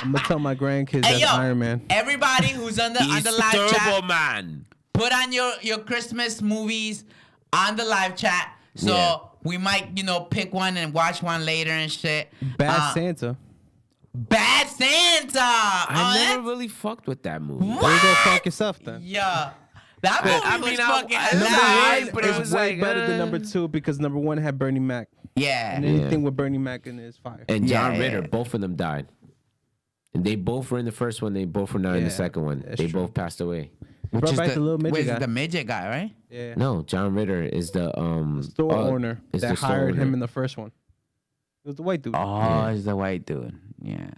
I'm gonna tell my grandkids that's Iron Man. Everybody who's on the live chat, Man. put on your Christmas movies on the live chat. So we might, pick one and watch one later and shit. Bad Santa. Bad Santa. I never really fucked with that movie. There you go, fuck yourself then. Yeah. That movie was fucking Number hilarious. one but it is was way like, better than number two because number one had Bernie Mac. Yeah. And anything with Bernie Mac in it is fire. And John Yeah, Ritter, yeah. both of them died. And they both were in the first one. They both were not in the Yeah, second one. that's They true. both passed away. Brought back the little midget which is guy. the midget guy, right? Yeah. No, John Ritter is the Store owner is that the store hired him owner. in the first one. It was the white dude. Oh, he's the white dude. Yeah.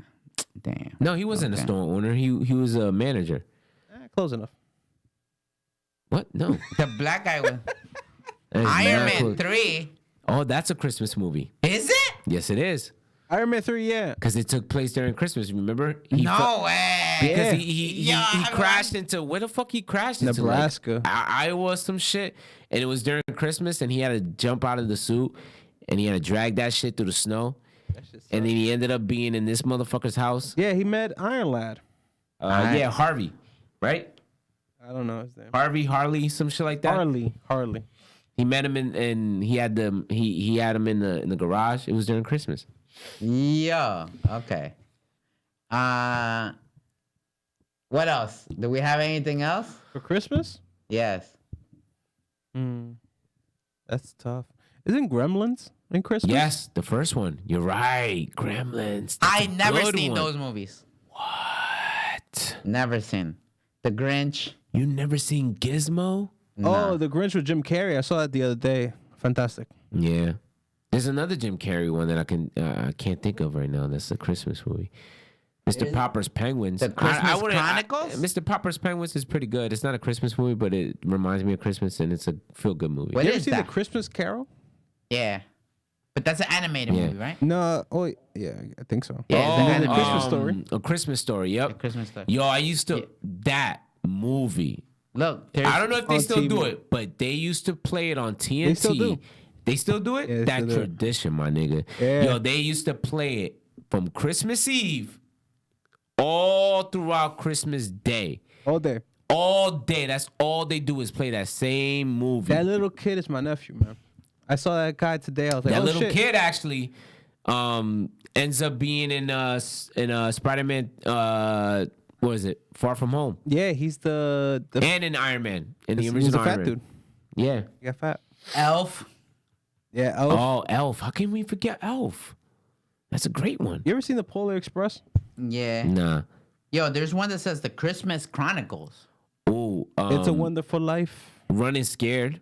Damn. No, he wasn't a Okay. store owner. He was a manager. Close enough. What? No. The black guy was That is Iron not Man cool. 3. Oh, that's a Christmas movie. Is it? Yes, it is. Iron Man 3, yeah. Because it took place during Christmas. Remember? No way. Because Yeah. he Yo, I crashed into where the fuck he crashed into? Nebraska. Like, Iowa, some shit, and it was during Christmas, and he had to jump out of the suit, and he had to drag that shit through the snow, and then he ended up being in this motherfucker's house. Yeah, he met Iron Lad. Yeah, Harvey, right? I don't know his name. Harley, some shit like that. Harley. He met him and he had them. He had him in the garage. It was during Christmas. Yo. Okay. What else? Do we have anything else? For Christmas? Yes. That's tough. Isn't Gremlins in Christmas? Yes, the first one. You're right. Gremlins. That's I a never good seen one. those movies. What? Never seen. The Grinch. You never seen Gizmo? Oh, The Grinch with Jim Carrey. I saw that the other day. Fantastic. Yeah. There's another Jim Carrey one that I can't think of right now. That's a Christmas movie. Mr. Popper's Penguins. The Christmas wouldn't- Chronicles? Mr. Popper's Penguins is pretty good. It's not a Christmas movie, but it reminds me of Christmas, and it's a feel-good movie. What You ever is see that? The Christmas Carol? Yeah. But that's an animated Yeah. movie, right? No. Oh, yeah, I think so. Yeah, it's an The animated Christmas Story. A Christmas Story, yep. A Christmas Story. Yo, I used to... That movie. Look, there's, I don't know if they on still do TV. it, but they used to play it on TNT. They still do. They still do it? Yeah, they that still do it. tradition, my nigga. Yeah. Yo, they used to play it from Christmas Eve all throughout Christmas Day. All day. All day. That's all they do is play that same movie. That little kid is my nephew, man. I saw that guy today. I was like, That oh, little shit. kid actually ends up being in Spider-Man, what is it? Far From Home. Yeah, he's the And in Iron Man. In the he's original a fat Iron Man. dude. Yeah. He got fat. Elf. Yeah, Elf. Oh, Elf. How can we forget Elf? That's a great one. You ever seen the Polar Express? Yeah. Nah. Yo, there's one that says The Christmas Chronicles. Ooh, It's a Wonderful Life. Running Scared.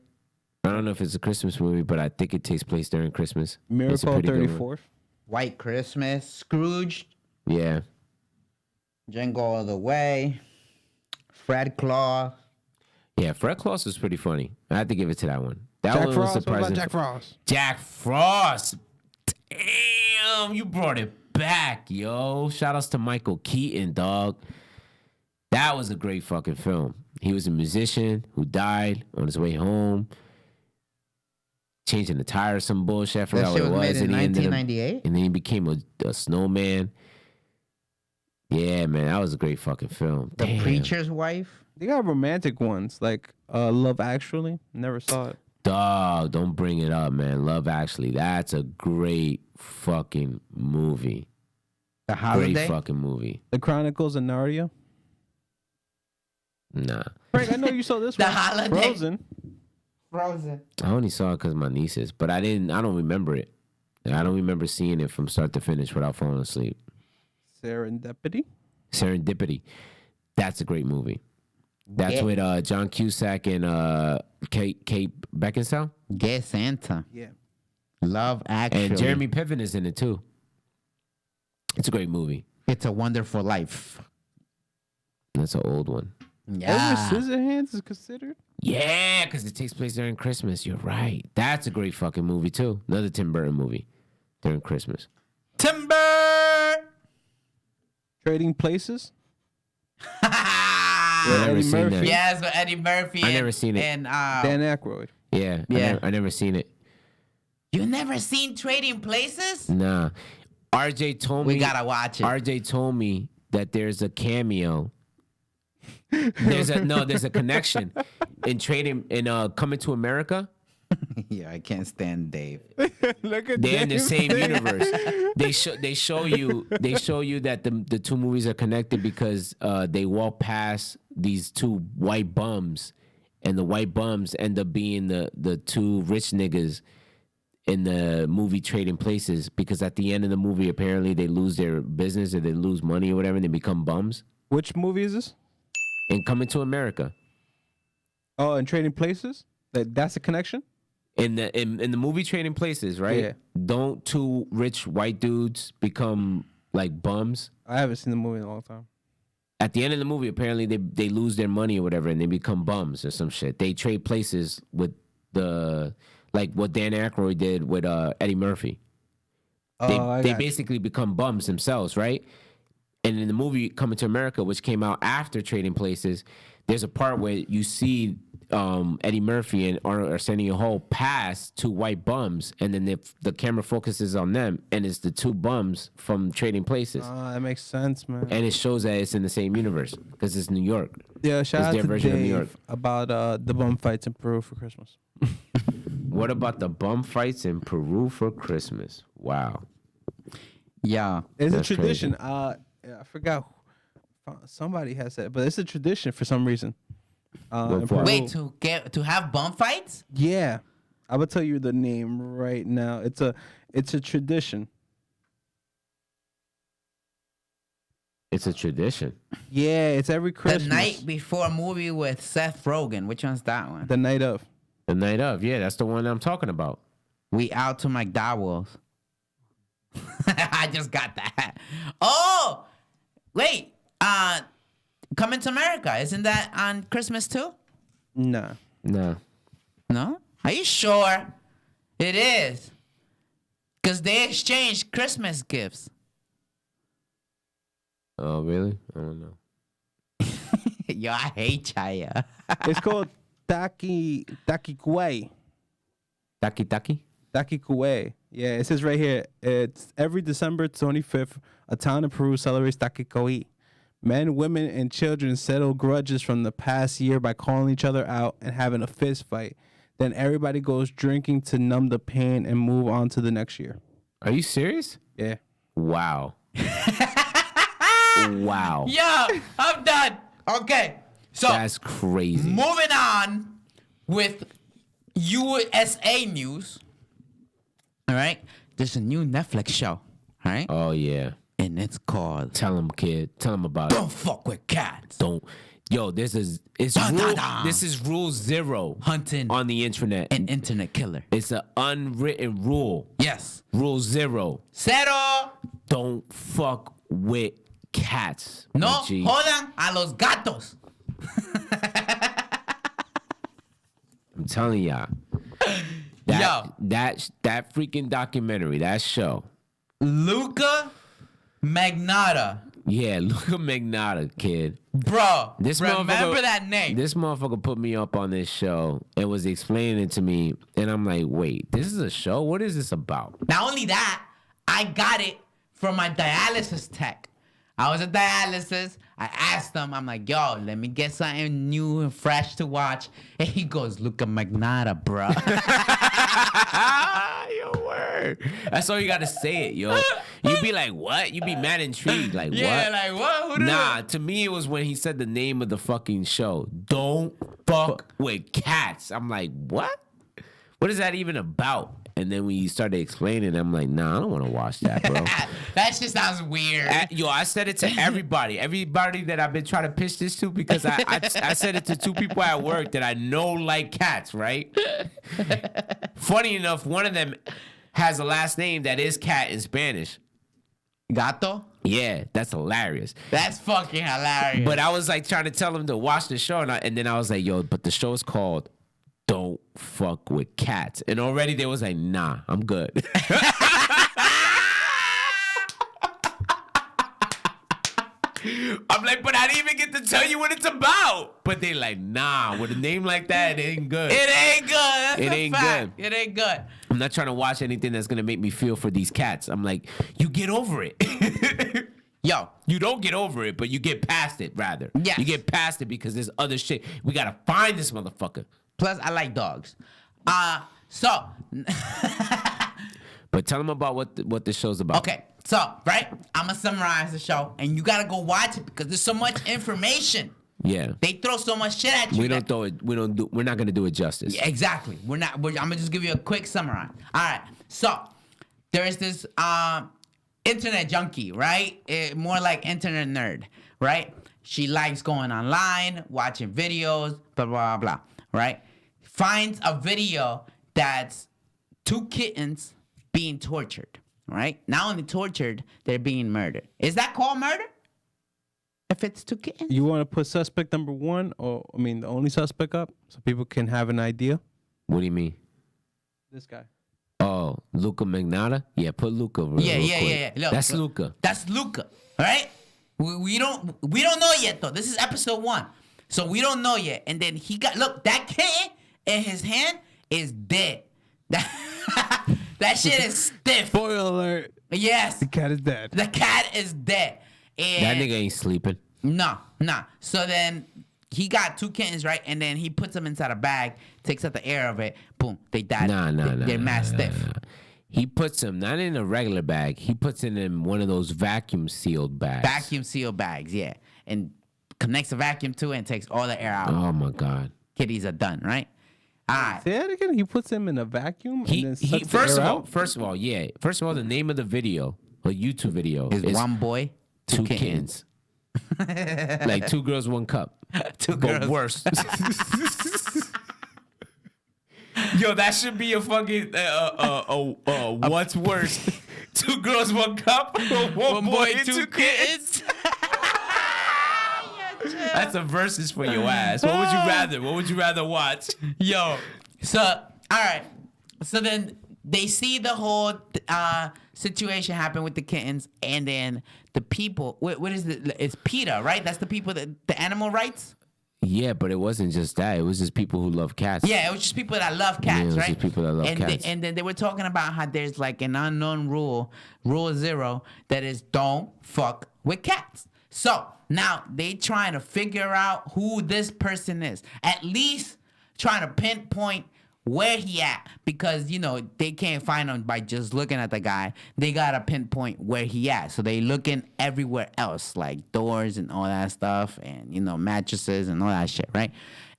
I don't know if it's a Christmas movie, but I think it takes place during Christmas. It's a Miracle on pretty good one. 34th. White Christmas. Scrooge. Yeah. Jingle All the Way. Fred Claus. Yeah, Fred Claus was pretty funny. I had to give it to that one. That Jack one Frost. was What about surprising. Jack Frost? Jack Frost. Damn, you brought it back, yo. Shout outs to Michael Keaton, dog. That was a great fucking film. He was a musician who died on his way home, changing the tire or some bullshit. I That forgot shit what was it made was. in And he ended up, 1998. and then he became a snowman. Yeah, man, that was a great fucking film. The Damn. Preacher's Wife. They got romantic ones like Love Actually. Never saw it. Dog, don't bring it up, man. Love Actually, that's a great fucking movie. The Holiday. Great fucking movie. The Chronicles of Narnia. Nah. Frank, I know you saw this The one. Holiday. Frozen. Frozen. I only saw it because my nieces, but I don't remember it. I don't remember seeing it from start to finish without falling asleep. Serendipity. Serendipity. That's a great movie. That's Yeah. with John Cusack and Kate Beckinsale. Get Santa. Yeah. Love Actually. And Jeremy Piven is in it too. It's a great movie. It's a Wonderful Life. That's an old one. Yeah. Edward Scissorhands is considered. Yeah, because it takes place during Christmas. You're right. That's a great fucking movie too. Another Tim Burton movie during Christmas. Timber. Trading Places. I never Eddie seen Murphy. that. Yes, with Eddie Murphy. I never seen it. And Dan Aykroyd. Yeah, Yeah. I never seen it. you never seen Trading Places? Nah. RJ told me. We gotta watch it. RJ told me that there's a cameo. There's a connection in trading in Coming to America. Yeah, I can't stand Dave. Look at They're in the Dave. same universe. They show you that the two movies are connected because they walk past these two white bums and the white bums end up being the two rich niggas in the movie Trading Places, because at the end of the movie, apparently they lose their business or they lose money or whatever, and they become bums. Which movie is this? And Coming to America. Oh, and Trading Places? That's a connection? In the movie Trading Places, right? Yeah. Don't two rich white dudes become like bums? I haven't seen the movie in a long time. At the end of the movie, apparently they lose their money or whatever, and they become bums or some shit. They trade places with like what Dan Aykroyd did with Eddie Murphy. They basically become bums themselves, right? And in the movie Coming to America, which came out after Trading Places, there's a part where you see Eddie Murphy and Arsenio Hall pass two white bums, and then the camera focuses on them, and it's the two bums from Trading Places. That makes sense, man. And it shows that it's in the same universe because it's New York. Yeah, shout out their to version of New York. Dave about the bum fights in Peru for Christmas. What about the bum fights in Peru for Christmas? Wow. Yeah. It's That's a tradition. crazy. I forgot. Somebody has said, but it's a tradition for some reason. What in for? Peru. Wait, to have bum fights? Yeah, I will tell you the name right now. It's a tradition. It's a tradition. Yeah, it's every Christmas. The night before a movie with Seth Rogen. Which one's that one? The night of. The night of. Yeah, that's the one I'm talking about. We out to McDowell's. I just got that. Oh, wait. Coming to America. Isn't that on Christmas too? Nah. No. No? Are you sure? It is. Because they exchange Christmas gifts. Oh, really? I don't know. Yo, I hate Chaya. It's called Takikue. Taki? Takikue. Yeah, it says right here. It's every December 25th, a town in Peru celebrates Takikoi. Men, women, and children settle grudges from the past year by calling each other out and having a fist fight. Then everybody goes drinking to numb the pain and move on to the next year. Are you serious? Yeah. Wow. Wow. Yo, I'm done. Okay. So That's crazy. moving on with USA news. All right. There's a new Netflix show. All right. Oh, yeah. And it's called Tell him, kid. Tell him about Don't it. Fuck with Cats. Don't. Yo, this is rule 0 Hunting on the internet. an internet killer. It's an unwritten rule. Yes. Rule 0. Cero. Don't fuck with cats. No my G. jodan a los gatos. I'm telling y'all. That freaking documentary, that show. Luca Magnotta. Yeah, Luca Magnotta, kid. Bro, This remember motherfucker- that name. This motherfucker put me up on this show and was explaining it to me, and I'm like, wait, this is a show? What is this about? Not only that, I got it from my dialysis tech. I was at dialysis. I asked him, I'm like, yo, let me get something new and fresh to watch. And he goes, Luca Magnotta, bro. Your word. That's all you gotta say it, yo. You be like, what? You be mad intrigued, like Yeah, what? like, what? Who Nah, to me it was when he said the name of the fucking show. Don't fuck with cats. I'm like, what? What is that even about? And then when you started explaining, I'm like, nah, I don't want to watch that, bro. That shit sounds weird. I said it to everybody that I've been trying to pitch this to, because I said it to two people at work that I know like cats, right? Funny enough, one of them has a last name that is cat in Spanish. Gato? Yeah, that's hilarious. That's fucking hilarious. But I was like trying to tell him to watch the show, and then I was like, yo, but the show is called Don't Fuck with Cats. And already they was like, nah, I'm good. I'm like, but I didn't even get to tell you what it's about. But they like, nah, with a name like that, it ain't good. it ain't good. That's It a ain't fact. good. It ain't good. I'm not trying to watch anything that's going to make me feel for these cats. I'm like, you get over it. Yo, You don't get over it, but you get past it, rather. Yes. You get past it because there's other shit. We got to find this motherfucker. plus I like dogs. So, But tell them about what the show's about. okay. So, right? I'm going to summarize the show, and you got to go watch it because there's so much information. Yeah. They throw so much shit at you. We don't throw it. We're not gonna do it justice. Yeah, exactly. I'm gonna just give you a quick summary. All right. So there is this internet junkie, right? More like internet nerd, right? She likes going online, watching videos, blah blah blah. Right? Finds a video that's 2 kittens being tortured. Right? Not only tortured, they're being murdered. Is that called murder? If it's 2 kittens? You want to put suspect number 1, or the only suspect up, so people can have an idea? What do you mean? This guy. Oh, Luca Magnotta? Yeah, put Luca real quick. Look, that's Luca. That's Luca, right? We don't know yet though. This is episode 1, so we don't know yet. And then that kitten in his hand is dead. That shit is stiff. Spoiler alert. Yes, The cat is dead. the cat is dead. And That nigga ain't sleeping. Nah. So then he got 2 kittens, right? And then he puts them inside a bag, takes out the air of it. Boom, they died. They're mad stiff. He puts them not in a regular bag. He puts it in one of those vacuum sealed bags. Vacuum seal bags, yeah. And connects a vacuum to it and takes all the air out. Oh my God. Kitties are done, right? All right. Say that again. He puts them in a vacuum and then sucks First the air of all, out? First of all, the name of the video, a YouTube video, Is is one boy, 2 kittens. kittens. Like 2 girls, 1 cup. Two But girls. worse. Yo, that should be a fucking what's worse? 2 girls, 1 cup. One boy, 2 kittens. That's a versus for your ass. What would you rather? What would you rather watch? Yo. So, all right. So then they see the whole situation happen with the kittens, and then the people. What is it? It's PETA, right? That's the people that the animal rights. Yeah, but it wasn't just that. It was just people who love cats. Yeah, it was just people that love cats, Yeah, it was right? just people that love cats. And then they were talking about how there's like an unknown rule 0, that is don't fuck with cats. So now they trying to figure out who this person is. At least trying to pinpoint where he at, because they can't find him by just looking at the guy. They gotta pinpoint where he at. So they looking everywhere else, like doors and all that stuff, and mattresses and all that shit, right?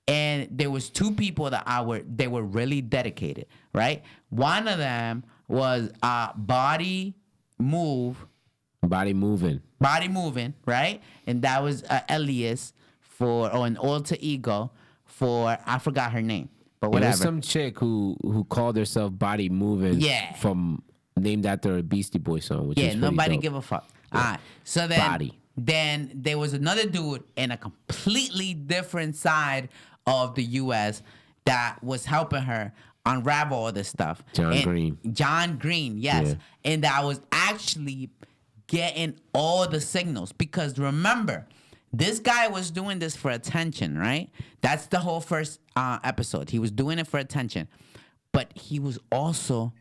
And there was 2 people that they were really dedicated, right? One of them was Body Moving, right? And that was alias or an alter ego for, I forgot her name, but whatever. There's some chick who called herself Body Moving. Yeah. Named after a Beastie Boy song. Which is nobody dope. give a fuck. Yeah. All right. So then, Body. then there was another dude in a completely different side of the U.S. that was helping her unravel all this stuff. John Green, yes. Yeah. And that was actually getting all the signals, because remember, this guy was doing this for attention, right? That's the whole first episode. He was doing it for attention, but he was also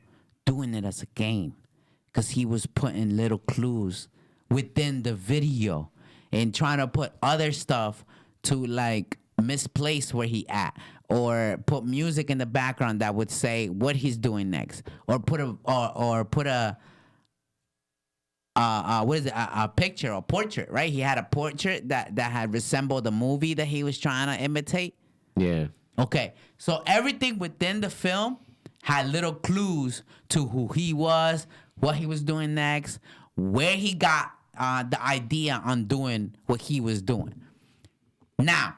doing it as a game, because he was putting little clues within the video and trying to put other stuff to like misplace where he at, or put music in the background that would say what he's doing next, or put a picture or portrait, right? He had a portrait that had resembled the movie that he was trying to imitate. Yeah. Okay, so everything within the film had little clues to who he was, what he was doing next, where he got the idea on doing what he was doing. Now,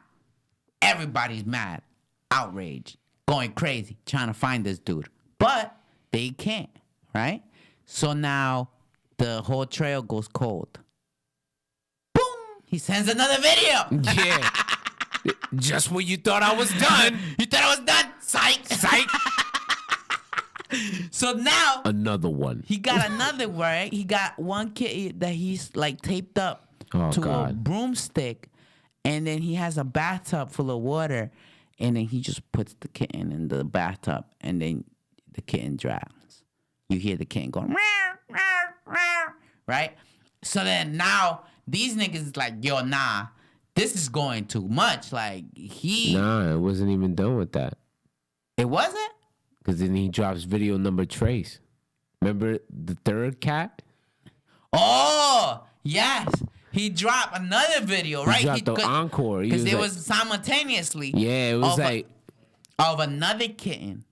everybody's mad, outraged, going crazy, trying to find this dude. But they can't, right? So now the whole trail goes cold. Boom! He sends another video. Yeah. Just when you thought I was done. You thought I was done? Psych! Psych. So now Another one. he got another, right? He got one kid that he's like taped up Oh, to a God. broomstick, and then he has a bathtub full of water, and then he just puts the kitten in the bathtub, and then the kitten drowns. You hear the kitten going, meow, meow, meow, right? So then now these niggas is like, yo, nah, this is going too much. Like Nah, it wasn't even done with that. It wasn't? Because then he drops video number trace. Remember the third cat? Oh, yes. he dropped another video, right? He dropped the encore. Because it was simultaneously. Yeah, it was of another kitten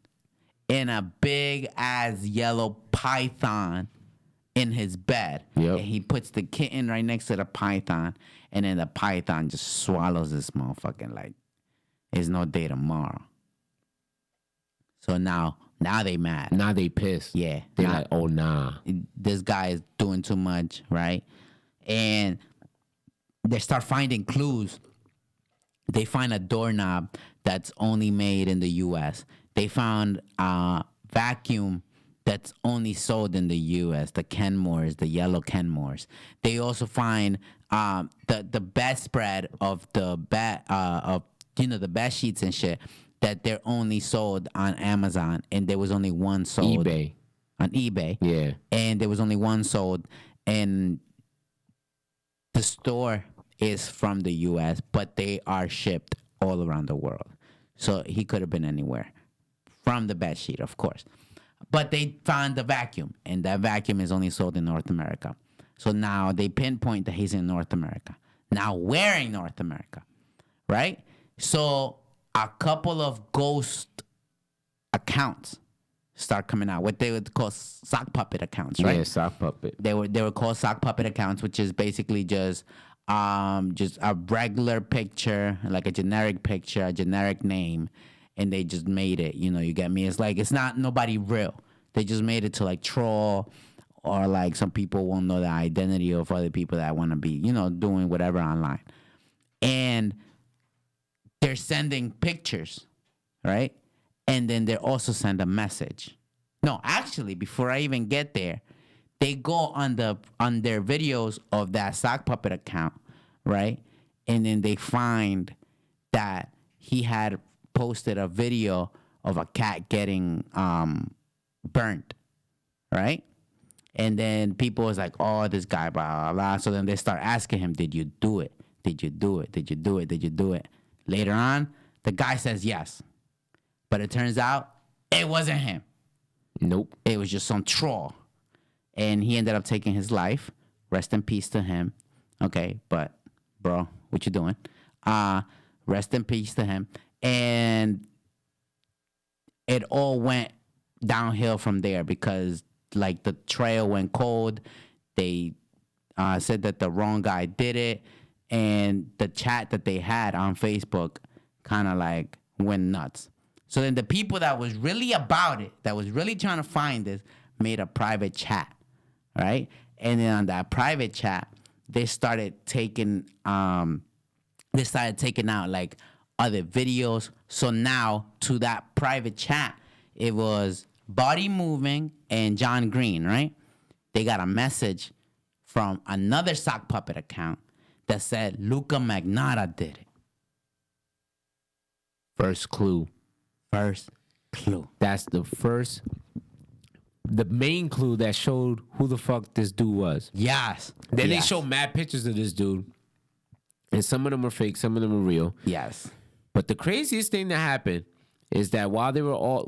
in a big ass yellow python in his bed. Yep. And he puts the kitten right next to the python, and then the python just swallows this motherfucking like there's no day tomorrow. So now they mad. Now they pissed. Yeah. They're like, oh nah. This guy is doing too much, right? And they start finding clues. They find a doorknob that's only made in the U.S. They found a vacuum that's only sold in the U.S. The Kenmores, the yellow Kenmores. They also find the bedspread of the bed the bed sheets and shit that they're only sold on Amazon, and there was only one sold on eBay. Yeah, and there was only one sold, and the store is from the U.S., but they are shipped all around the world. So he could have been anywhere from the bed sheet, of course. But they found the vacuum, and that vacuum is only sold in North America. So now they pinpoint that he's in North America. Now where in North America, right? So a couple of ghost accounts start coming out, what they would call sock puppet accounts, right? Yeah, sock puppet. They were called sock puppet accounts, which is basically just a regular picture, like a generic picture, a generic name, and they just made it. You get me? It's like it's not nobody real. They just made it to like troll, or like some people won't know the identity of other people that want to be, doing whatever online, and they're sending pictures, right? And then they also send a message. No, actually, before I even get there, they go on their videos of that sock puppet account, right? And then they find that he had posted a video of a cat getting burnt, right? And then people was like, oh, this guy, blah, blah, blah. So then they start asking him, did you do it? Did you do it? Did you do it? Did you do it? Later on, the guy says yes. But it turns out it wasn't him. Nope. It was just some troll. And he ended up taking his life. Rest in peace to him. Okay, but bro, what you doing? Rest in peace to him. And it all went downhill from there because like the trail went cold. They said that the wrong guy did it. And the chat that they had on Facebook kind of like went nuts. So then the people that was really about it, that was really trying to find this, made a private chat, right? And then on that private chat, they started taking out like other videos. So now to that private chat, it was Body Moving and John Green, right? They got a message from another sock puppet account that said Luca Magnotta did it. First clue. That's the main clue that showed who the fuck this dude was. Yes. Then they show mad pictures of this dude, and some of them are fake, some of them are real. Yes. But the craziest thing that happened is that while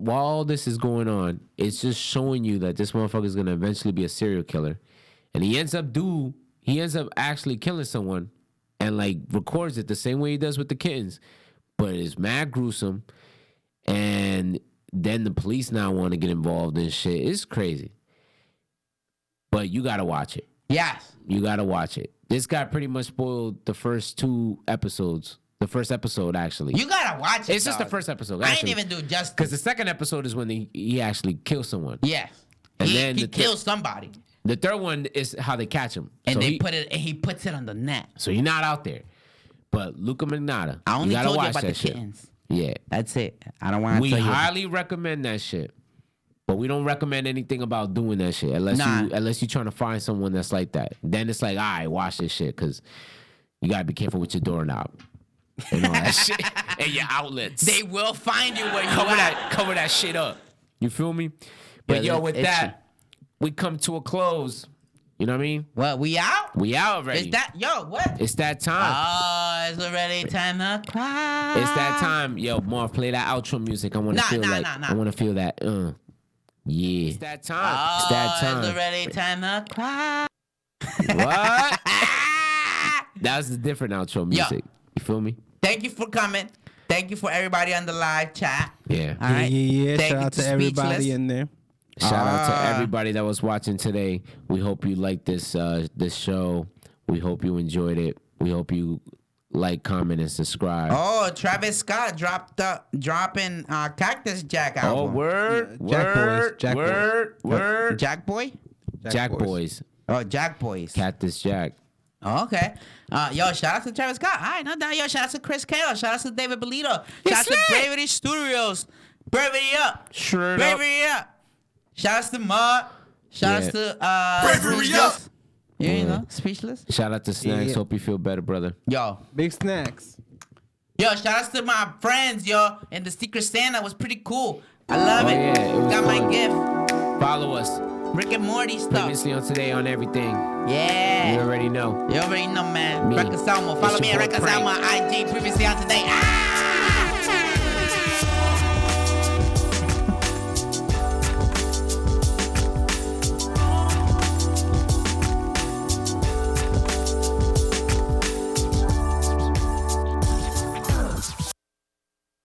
all this is going on, it's just showing you that this motherfucker is gonna eventually be a serial killer, and he ends up actually killing someone, and like records it the same way he does with the kittens, but it's mad gruesome. And then the police now want to get involved in shit. It's crazy. But you got to watch it. Yes. You got to watch it. This guy pretty much spoiled the first 2 episodes. The first episode, actually. You got to watch it, It's just the first episode, I actually. ain't even do justice. Because the second episode is when he actually kills someone. Yes. And he then kills somebody. The third one is how they catch him. And So he puts it on the net. So you're not out there. But Luca Magnotta, I only you gotta told you watch about the that shit. kittens. Yeah. That's it. I don't want to We tell you. highly recommend that shit. But we don't recommend anything about doing that shit unless you're trying to find someone that's like that. Then it's like, all right, watch this shit because you got to be careful with your doorknob and all that shit and your outlets. They will find you where you cover that shit up. You feel me? But with that, we come to a close. You know what I mean? What, we out? We out already. What? It's that time. Oh, it's already time to cry. It's that time. Yo, Marv, play that outro music. I want to feel I want to feel that. Yeah. It's that time. It's that time. It's already time to cry. What? That was the different outro music. You feel me? Thank you for coming. Thank you for everybody on the live chat. Yeah. All right. Yeah. Thank Shout you out to everybody Speechless. in there. Shout out to everybody that was watching today. We hope you liked this this show. We hope you enjoyed it. We hope you like, comment, and subscribe. Oh, Travis Scott dropping Cactus Jack album. Oh, word, Jack Boys. Jack Boy? Jack Boys. Oh, Jack Boys. Cactus Jack. Oh, okay. Yo, shout out to Travis Scott. All right, no doubt. Yo, shout out to Chris Kayla. Shout out to David Belito. Shout out to Bravery Studios. Bravery up. Bravery up. Shout out to Mud. Shout out to Bravery Speechless. up. Yeah, you know, Speechless. Shout out to Snacks. Yeah. Hope you feel better, brother. Yo. Big Snacks. Yo, shout out to my friends, yo. And the Secret Santa was pretty cool. I love it. Yeah, it was Got fun. my gift. Follow us. Rick and Morty stuff. Previously on Today on everything. Yeah. You already know. You already know, man. Me. Record Salmo. Follow It's me your at boy Record Salmo on IG. Previously on Today. Ah!